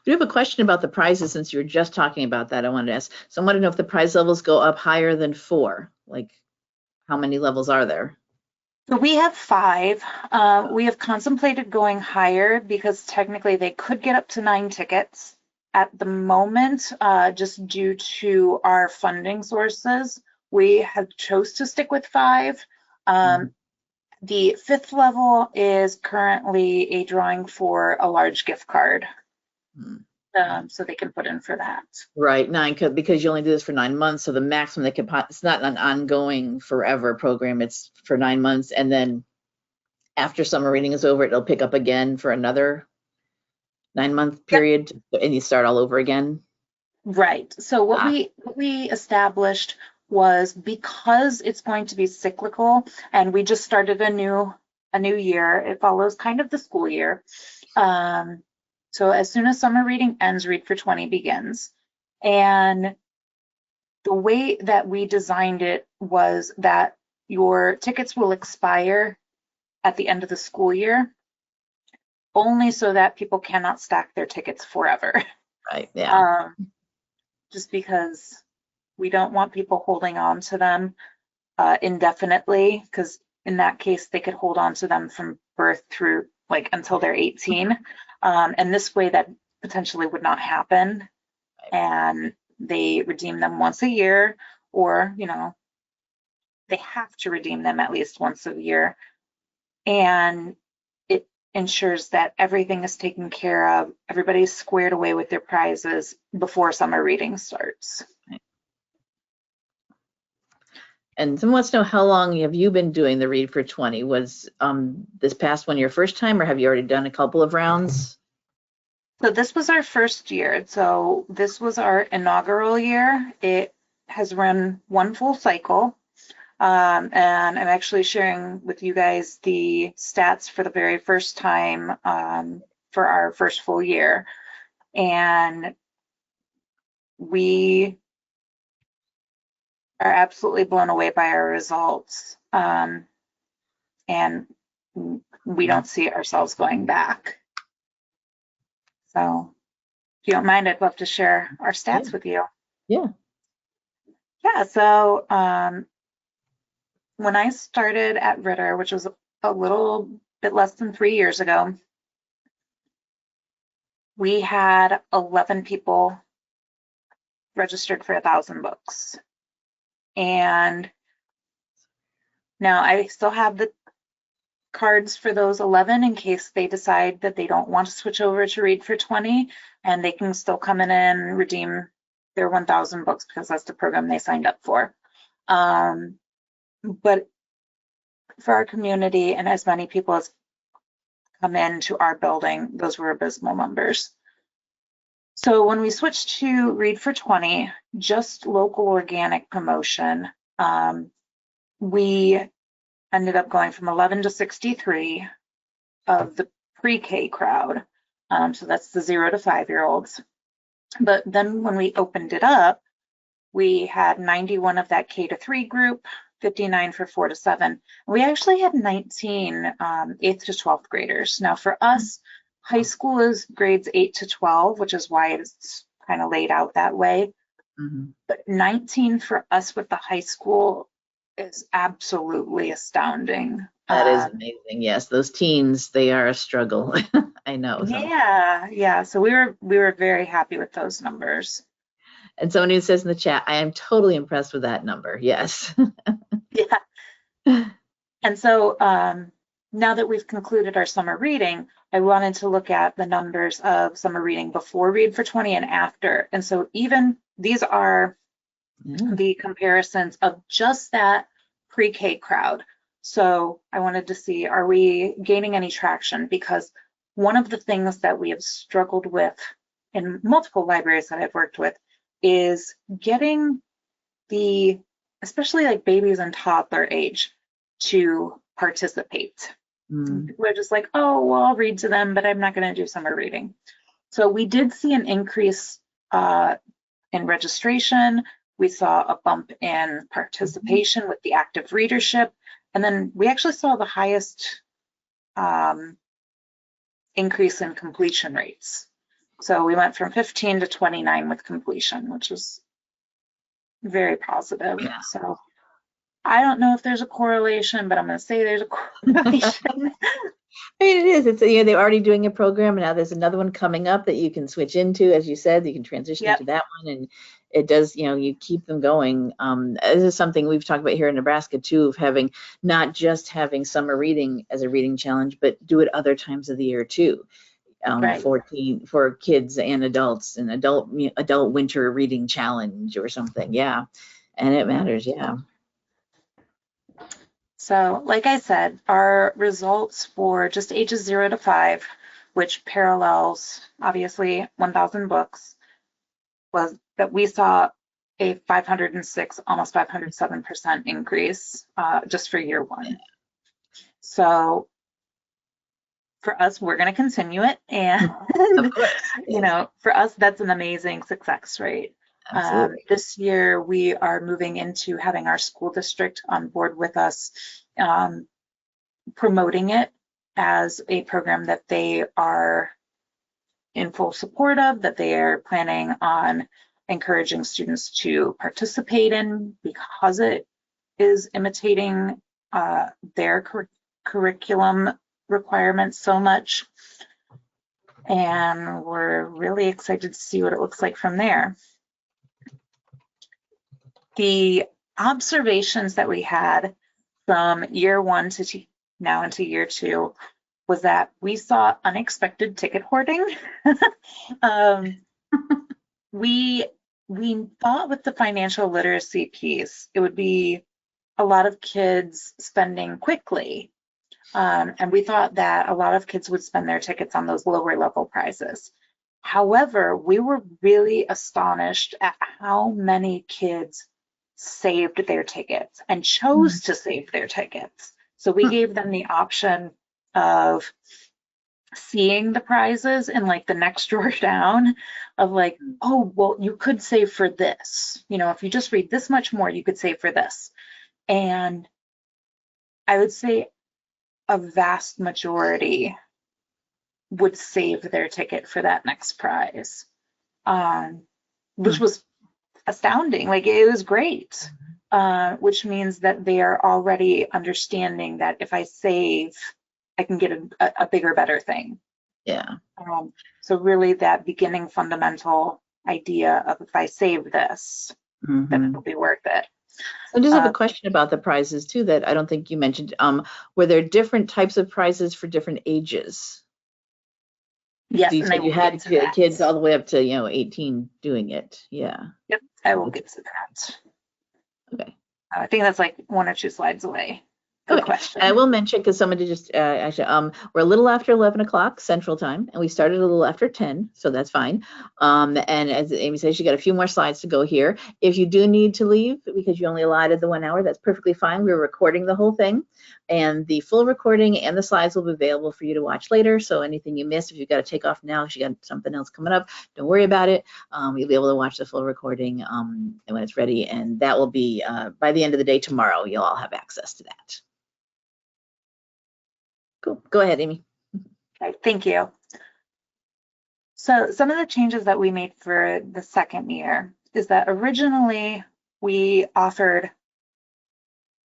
We have a question about the prizes, since you were just talking about that. I wanted to ask. So I want to know if the prize levels go up higher than 4. Like, how many levels are there? So we have 5. We have contemplated going higher because technically they could get up to 9 tickets. At the moment, just due to our funding sources, we have chose to stick with 5. The 5th level is currently a drawing for a large gift card. So they can put in for that. Right, 9, because you only do this for 9 months, so the maximum they can, it's not an ongoing forever program, it's for 9 months, and then after summer reading is over, it'll pick up again for another 9-month period, and you start all over again. Right. So what we established was, because it's going to be cyclical, and we just started a new year. It follows kind of the school year. So as soon as summer reading ends, Read for 20 begins. And the way that we designed it was that your tickets will expire at the end of the school year, only so that people cannot stack their tickets forever. Right, yeah. Just because we don't want people holding on to them indefinitely, because in that case, they could hold on to them from birth through like until they're 18. And this way that potentially would not happen. And they redeem them once a year, or, they have to redeem them at least once a year. And it ensures that everything is taken care of. Everybody's squared away with their prizes before summer reading starts. And someone wants to know, how long have you been doing the Read for 20? Was this past one your first time, or have you already done a couple of rounds? So this was our first year. So this was our inaugural year. It has run one full cycle. And I'm actually sharing with you guys the stats for the very first time for our first full year. And we are absolutely blown away by our results. And we don't see ourselves going back. So if you don't mind, I'd love to share our stats with you. Yeah. Yeah, so when I started at Ritter, which was a little bit less than 3 years ago, we had 11 people registered for 1,000 books. And now I still have the cards for those 11 in case they decide that they don't want to switch over to Read for 20, and they can still come in and redeem their 1,000 books because that's the program they signed up for. But for our community and as many people as come into our building, those were abysmal numbers. So when we switched to Read for 20, just local organic promotion, we ended up going from 11 to 63 of the pre-K crowd. So that's the 0 to 5-year-olds. But then when we opened it up, we had 91 of that K to 3 group, 59 for 4 to 7. We actually had 19 8th to 12th graders. Now for us, high school is grades 8 to 12, which is why it's kind of laid out that way. Mm-hmm. But 19 for us with the high school is absolutely astounding. That is amazing. Yes, those teens, they are a struggle. I know. Yeah. So we were very happy with those numbers. And someone who says in the chat, I am totally impressed with that number. Yes. Yeah. And so now that we've concluded our summer reading, I wanted to look at the numbers of summer reading before Read for 20 and after. And so even these are the comparisons of just that pre-K crowd. So I wanted to see, are we gaining any traction? Because one of the things that we have struggled with in multiple libraries that I've worked with is getting especially like babies and toddler age, to participate. We're just like, oh, well, I'll read to them, but I'm not going to do summer reading. So we did see an increase in registration. We saw a bump in participation with the active readership. And then we actually saw the highest increase in completion rates. So we went from 15 to 29 with completion, which was very positive. Yeah. So I don't know if there's a correlation, but I'm going to say there's a correlation. I mean, it is. It's, they're already doing a program, and now there's another one coming up that you can switch into, as you said. You can transition into that one, and it does. You keep them going. This is something we've talked about here in Nebraska too, of having not just having summer reading as a reading challenge, but do it other times of the year too. Right. For kids and adults, an adult winter reading challenge or something. Yeah, and it matters. Yeah. So, like I said, our results for just ages 0 to 5, which parallels obviously 1,000 books, was that we saw a 506, almost 507% increase just for year 1. So for us, we're going to continue it, and Of course. for us, that's an amazing success rate. This year, we are moving into having our school district on board with us, promoting it as a program that they are in full support of, that they are planning on encouraging students to participate in, because it is imitating their curriculum requirements so much. And we're really excited to see what it looks like from there. The observations that we had from year 1 to now into year 2 was that we saw unexpected ticket hoarding. We thought with the financial literacy piece, it would be a lot of kids spending quickly. And we thought that a lot of kids would spend their tickets on those lower level prizes. However, we were really astonished at how many kids saved their tickets and chose to save their tickets. So we gave them the option of seeing the prizes in like the next drawer down, of like, oh, well, you could save for this. If you just read this much more, you could save for this. And I would say a vast majority would save their ticket for that next prize, which was astounding. Like, it was great, which means that they are already understanding that if I save, I can get a bigger, better thing. Yeah. So really that beginning fundamental idea of, if I save this, then it'll be worth it. I just have a question about the prizes too that I don't think you mentioned. Were there different types of prizes for different ages? Yes, So you and I said you will had get to that. kids all the way up to, 18 doing it. Yeah. Yep, I will get to that. Okay. I think that's like 1 or 2 slides away. Good Okay. question. And I will mention, because somebody just actually, we're a little after 11 o'clock Central Time, and we started a little after 10, so that's fine. And as Aimee says, you got a few more slides to go here. If you do need to leave because you only allotted the 1 hour, that's perfectly fine. We're recording the whole thing, and the full recording and the slides will be available for you to watch later. So anything you missed, if you've got to take off now because you got something else coming up, don't worry about it. You'll be able to watch the full recording when it's ready, and that will be by the end of the day tomorrow. You'll all have access to that. Cool. Go ahead, Aimee. Okay, thank you. So some of the changes that we made for the second year is that originally we offered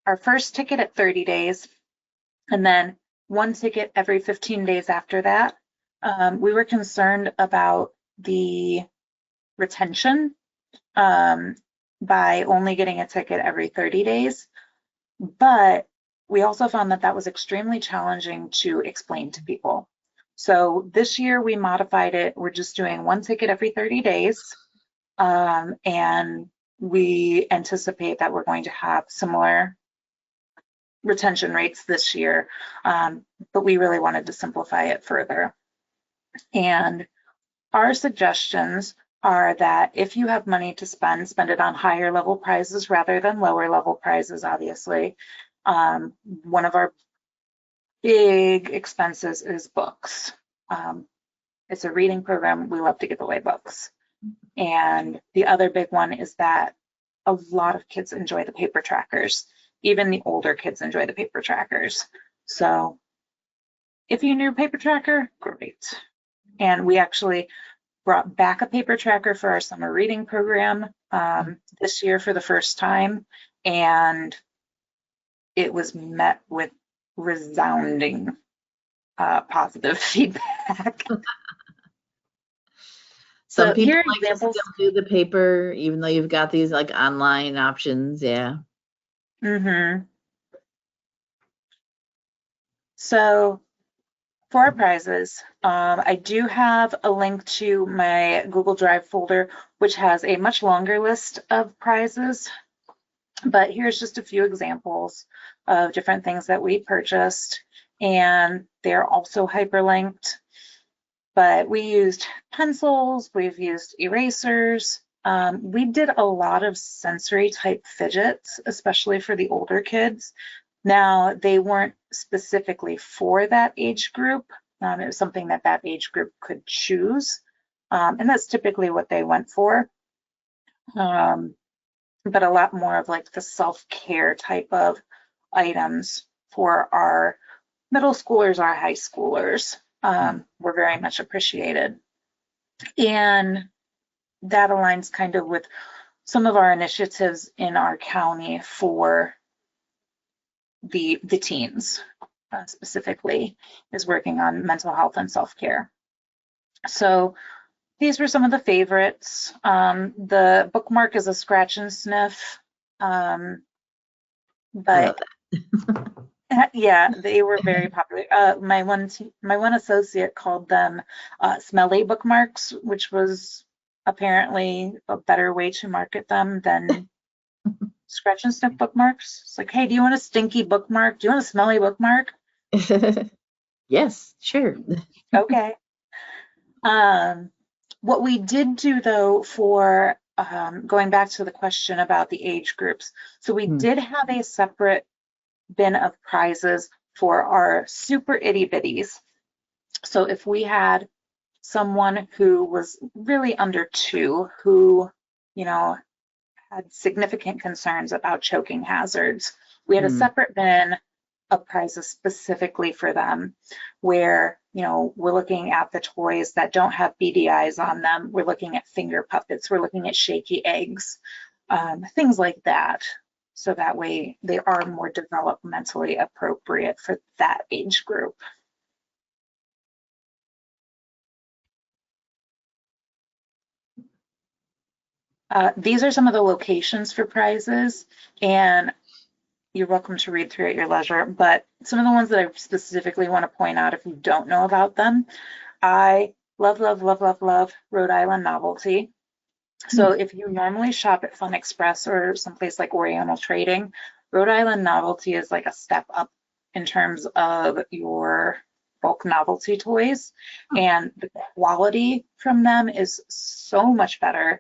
our first ticket at 30 days and then 1 ticket every 15 days after that. We were concerned about the retention by only getting a ticket every 30 days. But we also found that that was extremely challenging to explain to people. So this year we modified it. We're just doing 1 ticket every 30 days. And we anticipate that we're going to have similar retention rates this year. But we really wanted to simplify it further. And our suggestions are that if you have money to spend it on higher level prizes rather than lower level prizes, obviously. One of our big expenses is books. It's a reading program. We love to give away books. And the other big one is that a lot of kids enjoy the paper trackers. Even the older kids enjoy the paper trackers. So if you knew paper tracker, great. And we actually brought back a paper tracker for our summer reading program this year for the first time. And it was met with resounding positive feedback. Some So people here are like to examples. still do the paper, even though you've got these like online options. Yeah. So for our prizes, I do have a link to my Google Drive folder, which has a much longer list of prizes. But here's just a few examples of different things that we purchased, and they're also hyperlinked. But we used pencils, we've used erasers. We did a lot of sensory type fidgets, especially for the older kids. Now, they weren't specifically for that age group. It was something that that age group could choose. And that's typically what they went for. But a lot more of like the self-care type of items for our middle schoolers, our high schoolers, were very much appreciated. And that aligns kind of with some of our initiatives in our county for the teens, specifically, is working on mental health and self-care. So these were some of the favorites. The bookmark is a scratch and sniff, but yeah, they were very popular. My one associate called them smelly bookmarks, which was apparently a better way to market them than scratch and sniff bookmarks. It's like, hey, do you want a stinky bookmark? Do you want a smelly bookmark? Yes, sure. Okay. What we did do though for going back to the question about the age groups, so we did have a separate bin of prizes for our super itty bitties. So if we had someone who was really under 2, who, had significant concerns about choking hazards, we had a separate bin of prizes specifically for them, where, we're looking at the toys that don't have beady eyes on them. We're looking at finger puppets. We're looking at shaky eggs, things like that. So that way they are more developmentally appropriate for that age group. These are some of the locations for prizes, and you're welcome to read through at your leisure, but some of the ones that I specifically want to point out if you don't know about them, I love, love, love, love, love Rhode Island Novelty. So if you normally shop at Fun Express or someplace like Oriental Trading, Rhode Island Novelty is like a step up in terms of your bulk novelty toys. And the quality from them is so much better,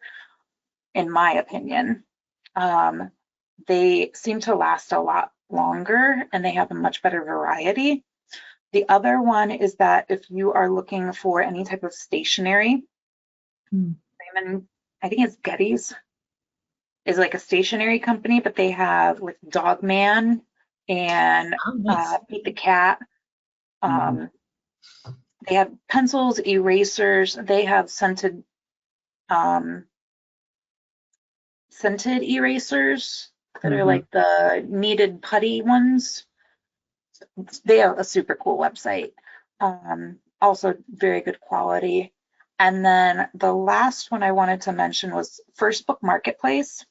in my opinion. They seem to last a lot longer and they have a much better variety. The other one is that if you are looking for any type of stationery, Raymond, I think it's Getty's, is like a stationery company, but they have like Dog Man and Beat the Cat. They have pencils, erasers. They have scented erasers that are like the kneaded putty ones. They have a super cool website. Also very good quality. And then the last one I wanted to mention was First Book Marketplace.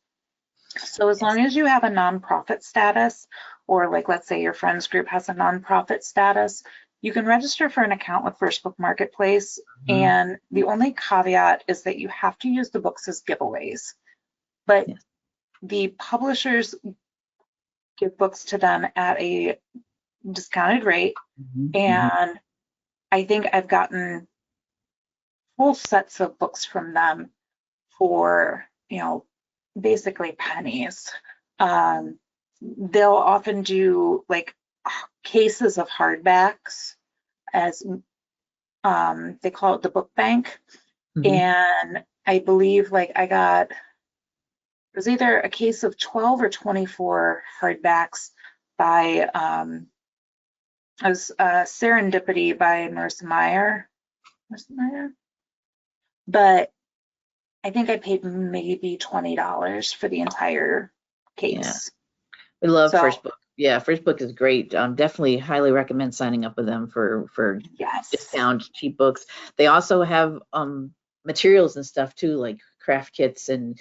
So as long as you have a nonprofit status, or like let's say your friends group has a nonprofit status, you can register for an account with First Book Marketplace. And the only caveat is that you have to use the books as giveaways. But the publishers give books to them at a discounted rate. And I think I've gotten full sets of books from them for, you know, basically pennies. They'll often do like cases of hardbacks, as they call it, the book bank. And I believe like I got, it was either a case of 12 or 24 hardbacks by it was Serendipity by Marissa Meyer. But I think I paid maybe $20 for the entire case. We love First Book. Yeah, First Book is great. Definitely highly recommend signing up with them for discount cheap books. They also have materials and stuff too, like craft kits and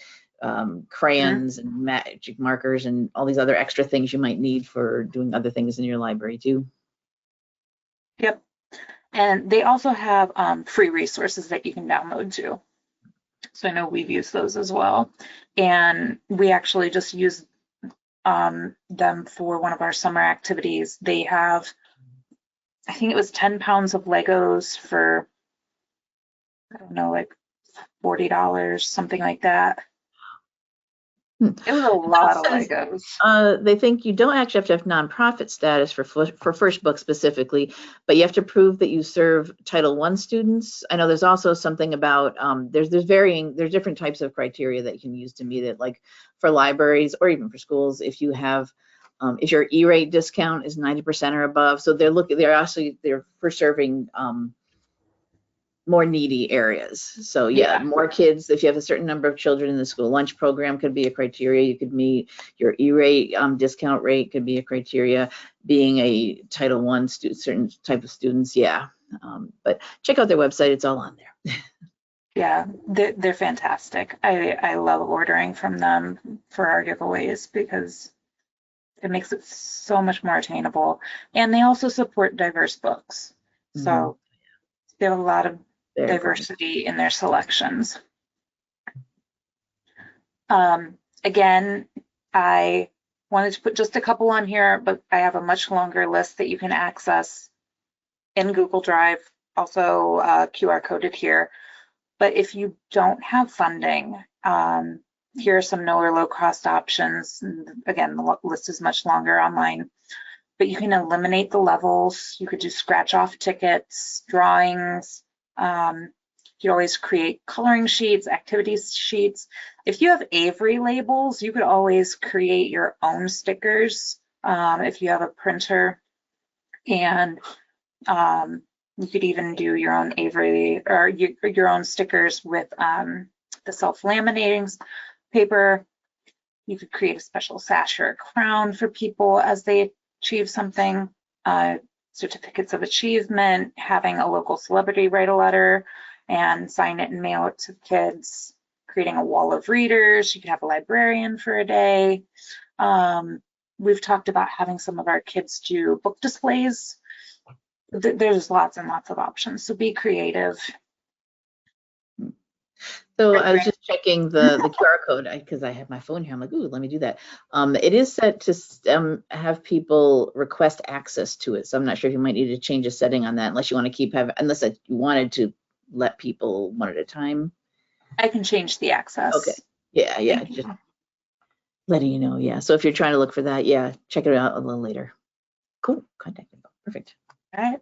crayons and magic markers and all these other extra things you might need for doing other things in your library too. Yep. And they also have free resources that you can download too. So I know we've used those as well. And we actually just used them for one of our summer activities. They have, I think it was 10 pounds of Legos for, I don't know, like $40, something like that. It was a lot of Legos. They think you don't actually have to have nonprofit status for First Book specifically, but you have to prove that you serve Title I students. I know there's also something about there's different types of criteria that you can use to meet it, like for libraries or even for schools. If you have if your E-rate discount is 90% or above, so they're for serving more needy areas. So more kids. If you have a certain number of children in the school lunch program, could be a criteria you could meet. Your E-rate discount rate could be a criteria. Being a Title I student, certain type of students, but check out their website; it's all on there. Yeah, they're fantastic. I love ordering from them for our giveaways because it makes it so much more attainable. And they also support diverse books, so they have a lot of diversity in their selections. Again, I wanted to put just a couple on here, but I have a much longer list that you can access in Google Drive, also QR coded here. But if you don't have funding, here are some no or low cost options. Again, the list is much longer online, but you can eliminate the levels. You could do scratch off tickets, drawings. You always create coloring sheets, activities sheets. If you have Avery labels, you could always create your own stickers if you have a printer. And you could even do your own Avery or your own stickers with the self-laminating paper. You could create a special sash or a crown for people as they achieve something. Certificates of achievement, having a local celebrity write a letter and sign it and mail it to kids, creating a wall of readers. You could have a librarian for a day. We've talked about having some of our kids do book displays. There's lots and lots of options, so be creative. So I was just checking the QR code because I have my phone here. I'm like, ooh, let me do that. It is set to have people request access to it. So I'm not sure if you might need to change a setting on that unless you want to unless you wanted to let people one at a time. I can change the access. Okay. Yeah. Just letting you know. Yeah. So if you're trying to look for that, yeah, check it out a little later. Cool. Contact info. Perfect. All right.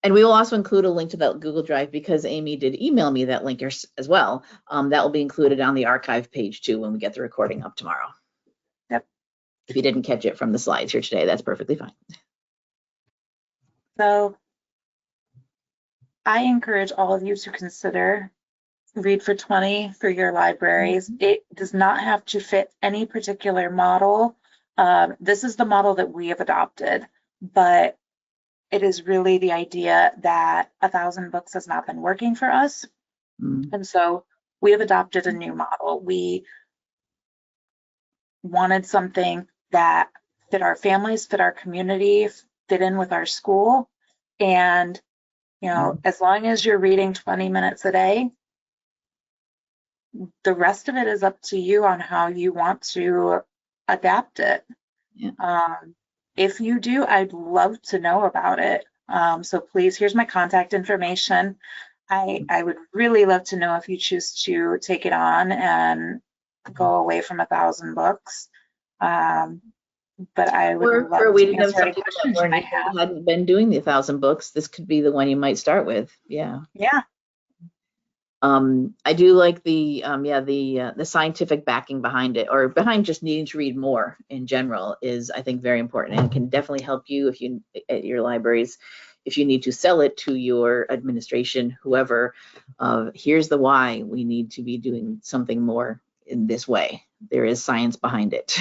And we will also include a link to that Google Drive because Aimee did email me that link as well. That will be included on the archive page too when we get the recording up tomorrow. Yep. If you didn't catch it from the slides here today, that's perfectly fine. So I encourage all of you to consider Read for 20 for your libraries. It does not have to fit any particular model. This is the model that we have adopted, but it is really the idea that 1,000 books has not been working for us. And so we have adopted a new model. We wanted something that fit our families, fit our community, fit in with our school. And, you know, as long as you're reading 20 minutes a day, the rest of it is up to you on how you want to adapt it. Yeah. If you do, I'd love to know about it. So please, here's my contact information. I would really love to know if you choose to take it on and go away from 1,000 books. But I would love to answer any questions you might have. Hadn't been doing the 1,000 books. This could be the one you might start with. Yeah. Yeah. I do like the scientific backing behind it, or behind just needing to read more in general, is I think very important and can definitely help you if you at your libraries, if you need to sell it to your administration, whoever. Here's the why we need to be doing something more in this way. There is science behind it.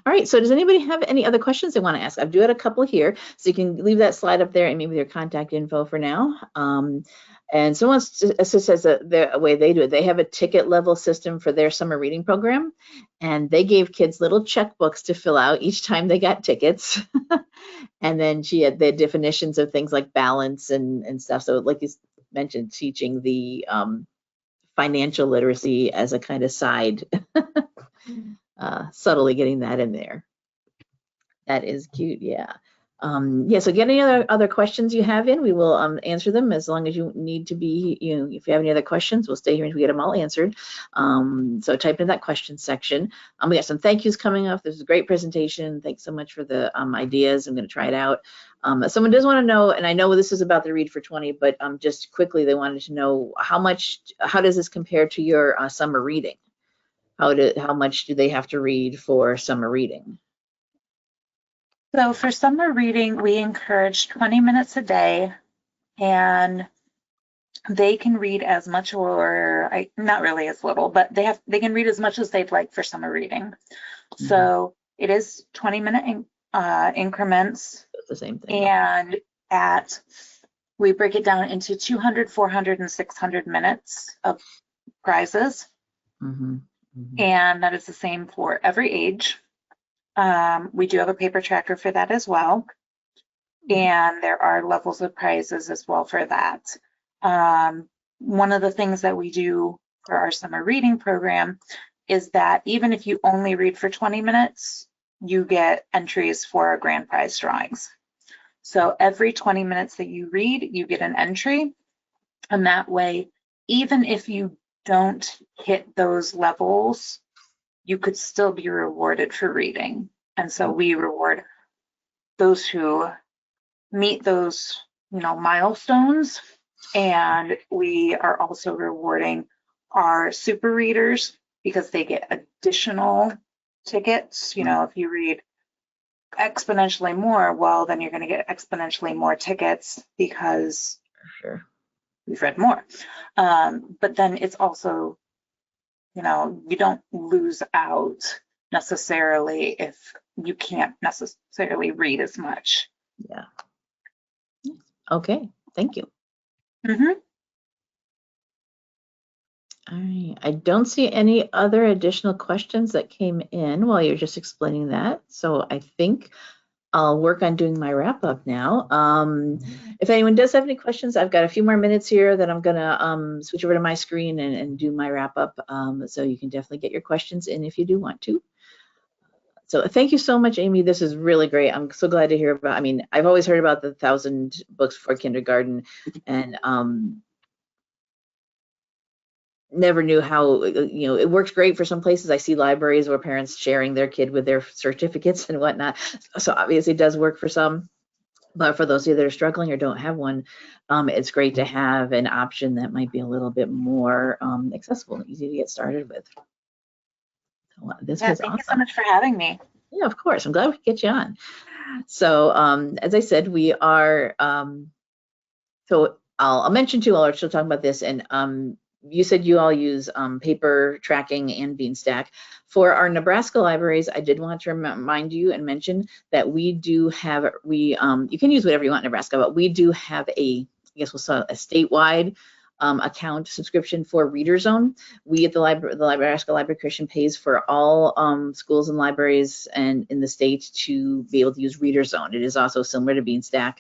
All right, so does anybody have any other questions they want to ask? I've got a couple here, so you can leave that slide up there and maybe your contact info for now. And someone says that the way they do it, they have a ticket level system for their summer reading program, and they gave kids little checkbooks to fill out each time they got tickets. And then she had the definitions of things like balance and stuff. So like you mentioned, teaching the financial literacy as a kind of side. Subtly getting that in there. That is cute, yeah. So get any other questions you have in, we will answer them as long as you need to be, if you have any other questions, we'll stay here until we get them all answered. So type in that question section. We got some thank yous coming up. This is a great presentation. Thanks so much for the ideas. I'm gonna try it out. Someone does wanna know, and I know this is about the Read for 20, but just quickly, they wanted to know how does this compare to your summer reading? How much do they have to read for summer reading? So for summer reading, we encourage 20 minutes a day, and they can read as much, or not really as little, but they can read as much as they'd like for summer reading. So it is 20-minute increments. It's the same thing. And we break it down into 200, 400, and 600 minutes of prizes. And that is the same for every age. We do have a paper tracker for that as well. And there are levels of prizes as well for that. One of the things that we do for our summer reading program is that even if you only read for 20 minutes, you get entries for our grand prize drawings. So every 20 minutes that you read, you get an entry. And that way, even if you don't hit those levels, you could still be rewarded for reading. And so we reward those who meet those, milestones. And we are also rewarding our super readers because they get additional tickets. If you read exponentially more, well, then you're going to get exponentially more tickets because we've read more. But then it's also, you don't lose out necessarily if you can't necessarily read as much. Yeah. Okay, thank you. All right, I don't see any other additional questions that came in while you're just explaining that. So I think I'll work on doing my wrap up now. If anyone does have any questions, I've got a few more minutes here that I'm gonna switch over to my screen and do my wrap up. So you can definitely get your questions in if you do want to. So thank you so much, Aimee. This is really great. I'm so glad to hear about, I mean, I've always heard about the 1,000 books for kindergarten, and never knew how, you know, it works great for some places. I see libraries where parents sharing their kid with their certificates and whatnot. So obviously it does work for some, but for those of you that are struggling or don't have one, it's great to have an option that might be a little bit more accessible and easy to get started with. So, this was thank awesome. you so much for having me. Yeah, of course. I'm glad we could get you on. So as I said, we are, so I'll mention too, I'll still talk about this, and you said you all use paper tracking and Beanstack. For our Nebraska libraries, I did want to remind you and mention that we do have, you can use whatever you want in Nebraska, but we do have I guess we'll say a statewide account subscription for Reader Zone. We at the Nebraska Library Commission pays for all schools and libraries and in the state to be able to use Reader Zone. It is also similar to Beanstack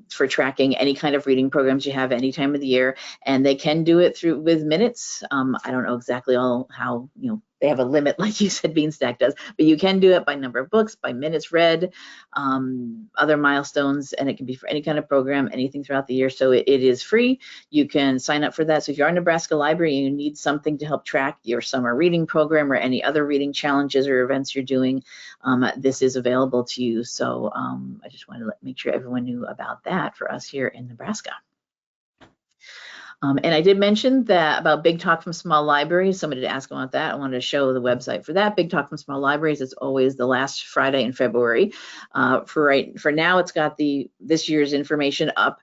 for tracking any kind of reading programs you have any time of the year, and they can do it with minutes. I don't know exactly how, you know, they have a limit like you said Beanstack does, but you can do it by number of books, by minutes read, other milestones, and it can be for any kind of program, anything throughout the year. So it is free. You can sign up for that. So if you're a Nebraska library and you need something to help track your summer reading program or any other reading challenges or events you're doing, this is available to you. So I just wanted to make sure everyone knew about that for us here in Nebraska. And I did mention that about Big Talk from Small Libraries. Somebody did ask about that. I wanted to show the website for that. Big Talk from Small Libraries is always the last Friday in February. For now, it's got this year's information up.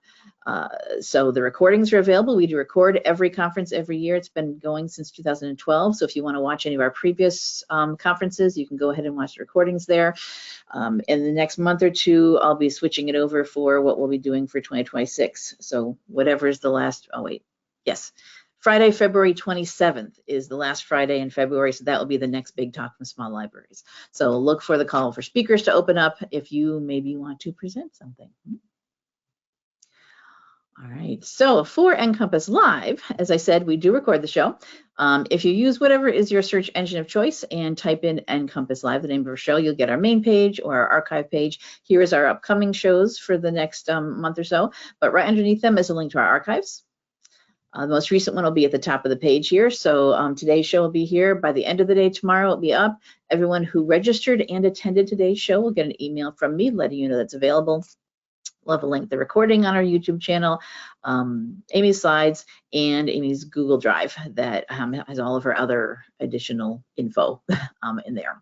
So the recordings are available. We do record every conference every year. It's been going since 2012. So if you want to watch any of our previous conferences, you can go ahead and watch the recordings there. In the next month or two, I'll be switching it over for what we'll be doing for 2026. So whatever is the last, Friday, February 27th is the last Friday in February. So that will be the next Big Talk from Small Libraries. So look for the call for speakers to open up if you maybe want to present something. All right, so for NCompass Live, as I said, we do record the show. If you use whatever is your search engine of choice and type in NCompass Live, the name of our show, you'll get our main page or our archive page. Here is our upcoming shows for the next month or so, but right underneath them is a link to our archives. The most recent one will be at the top of the page here. So today's show will be here. By the end of the day tomorrow, it'll be up. Everyone who registered and attended today's show will get an email from me letting you know that's available. We'll have a link to the recording on our YouTube channel, Aimee's slides, and Aimee's Google Drive that has all of her other additional info in there.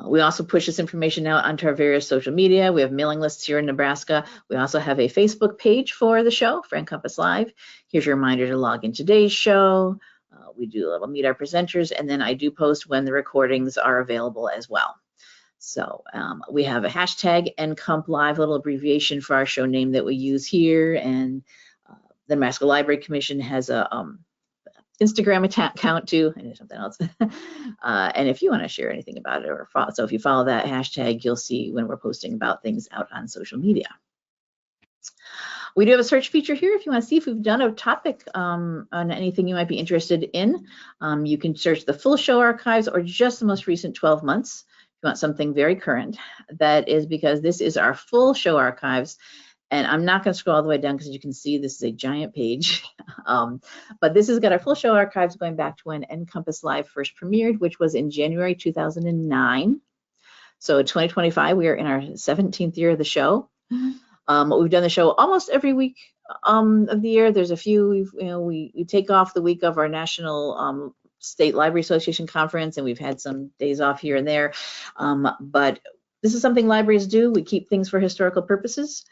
We also push this information out onto our various social media. We have mailing lists here in Nebraska. We also have a Facebook page for the show, for NCompass Live. Here's your reminder to log in today's show. We'll meet our presenters, and then I do post when the recordings are available as well. So we have a hashtag NComp Live, a little abbreviation for our show name that we use here, and the Nebraska Library Commission has a Instagram account too, and something else. And if you want to share anything about it, so if you follow that hashtag, you'll see when we're posting about things out on social media. We do have a search feature here. If you want to see if we've done a topic on anything you might be interested in, you can search the full show archives or just the most recent 12 months. If you want something very current, that is because this is our full show archives. And I'm not going to scroll all the way down because you can see this is a giant page. But this has got our full show archives going back to when NCompass Live first premiered, which was in January 2009. So 2025, we are in our 17th year of the show. We've done the show almost every week of the year. There's a few, we take off the week of our national State Library Association conference, and we've had some days off here and there. But this is something libraries do. We keep things for historical purposes.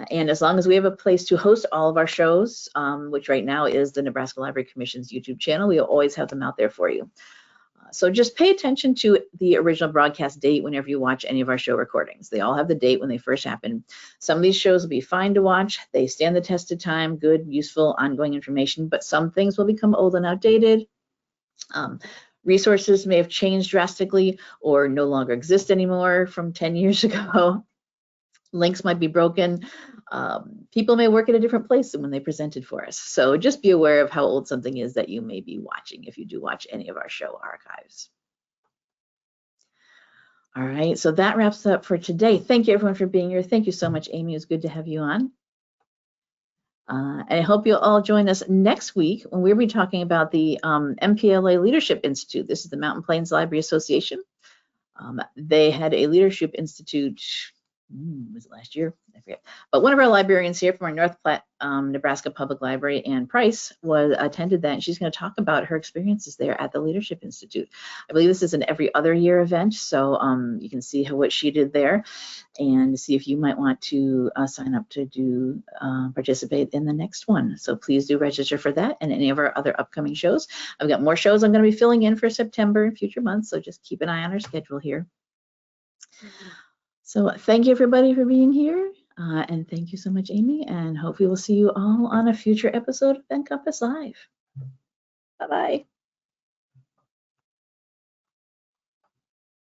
And as long as we have a place to host all of our shows, which right now is the Nebraska Library Commission's YouTube channel, we will always have them out there for you. So just pay attention to the original broadcast date whenever you watch any of our show recordings. They all have the date when they first happened. Some of these shows will be fine to watch. They stand the test of time, good, useful, ongoing information, but some things will become old and outdated. Resources may have changed drastically or no longer exist anymore from 10 years ago. Links might be broken. People may work at a different place than when they presented for us. So just be aware of how old something is that you may be watching if you do watch any of our show archives. All right, so that wraps up for today. Thank you everyone for being here. Thank you so much, Aimee. It was good to have you on. And I hope you'll all join us next week when we'll be talking about the MPLA Leadership Institute. This is the Mountain Plains Library Association. They had a Leadership Institute, was it last year? I forget. But one of our librarians here from our North Platte, Nebraska Public Library, Ann Price, attended that, and she's going to talk about her experiences there at the Leadership Institute. I believe this is an every other year event, so you can see what she did there and see if you might want to sign up to participate in the next one. So please do register for that and any of our other upcoming shows. I've got more shows I'm going to be filling in for September and future months, so just keep an eye on our schedule here. So thank you everybody for being here, and thank you so much, Aimee, and hopefully we'll see you all on a future episode of NCompass Live. Bye-bye.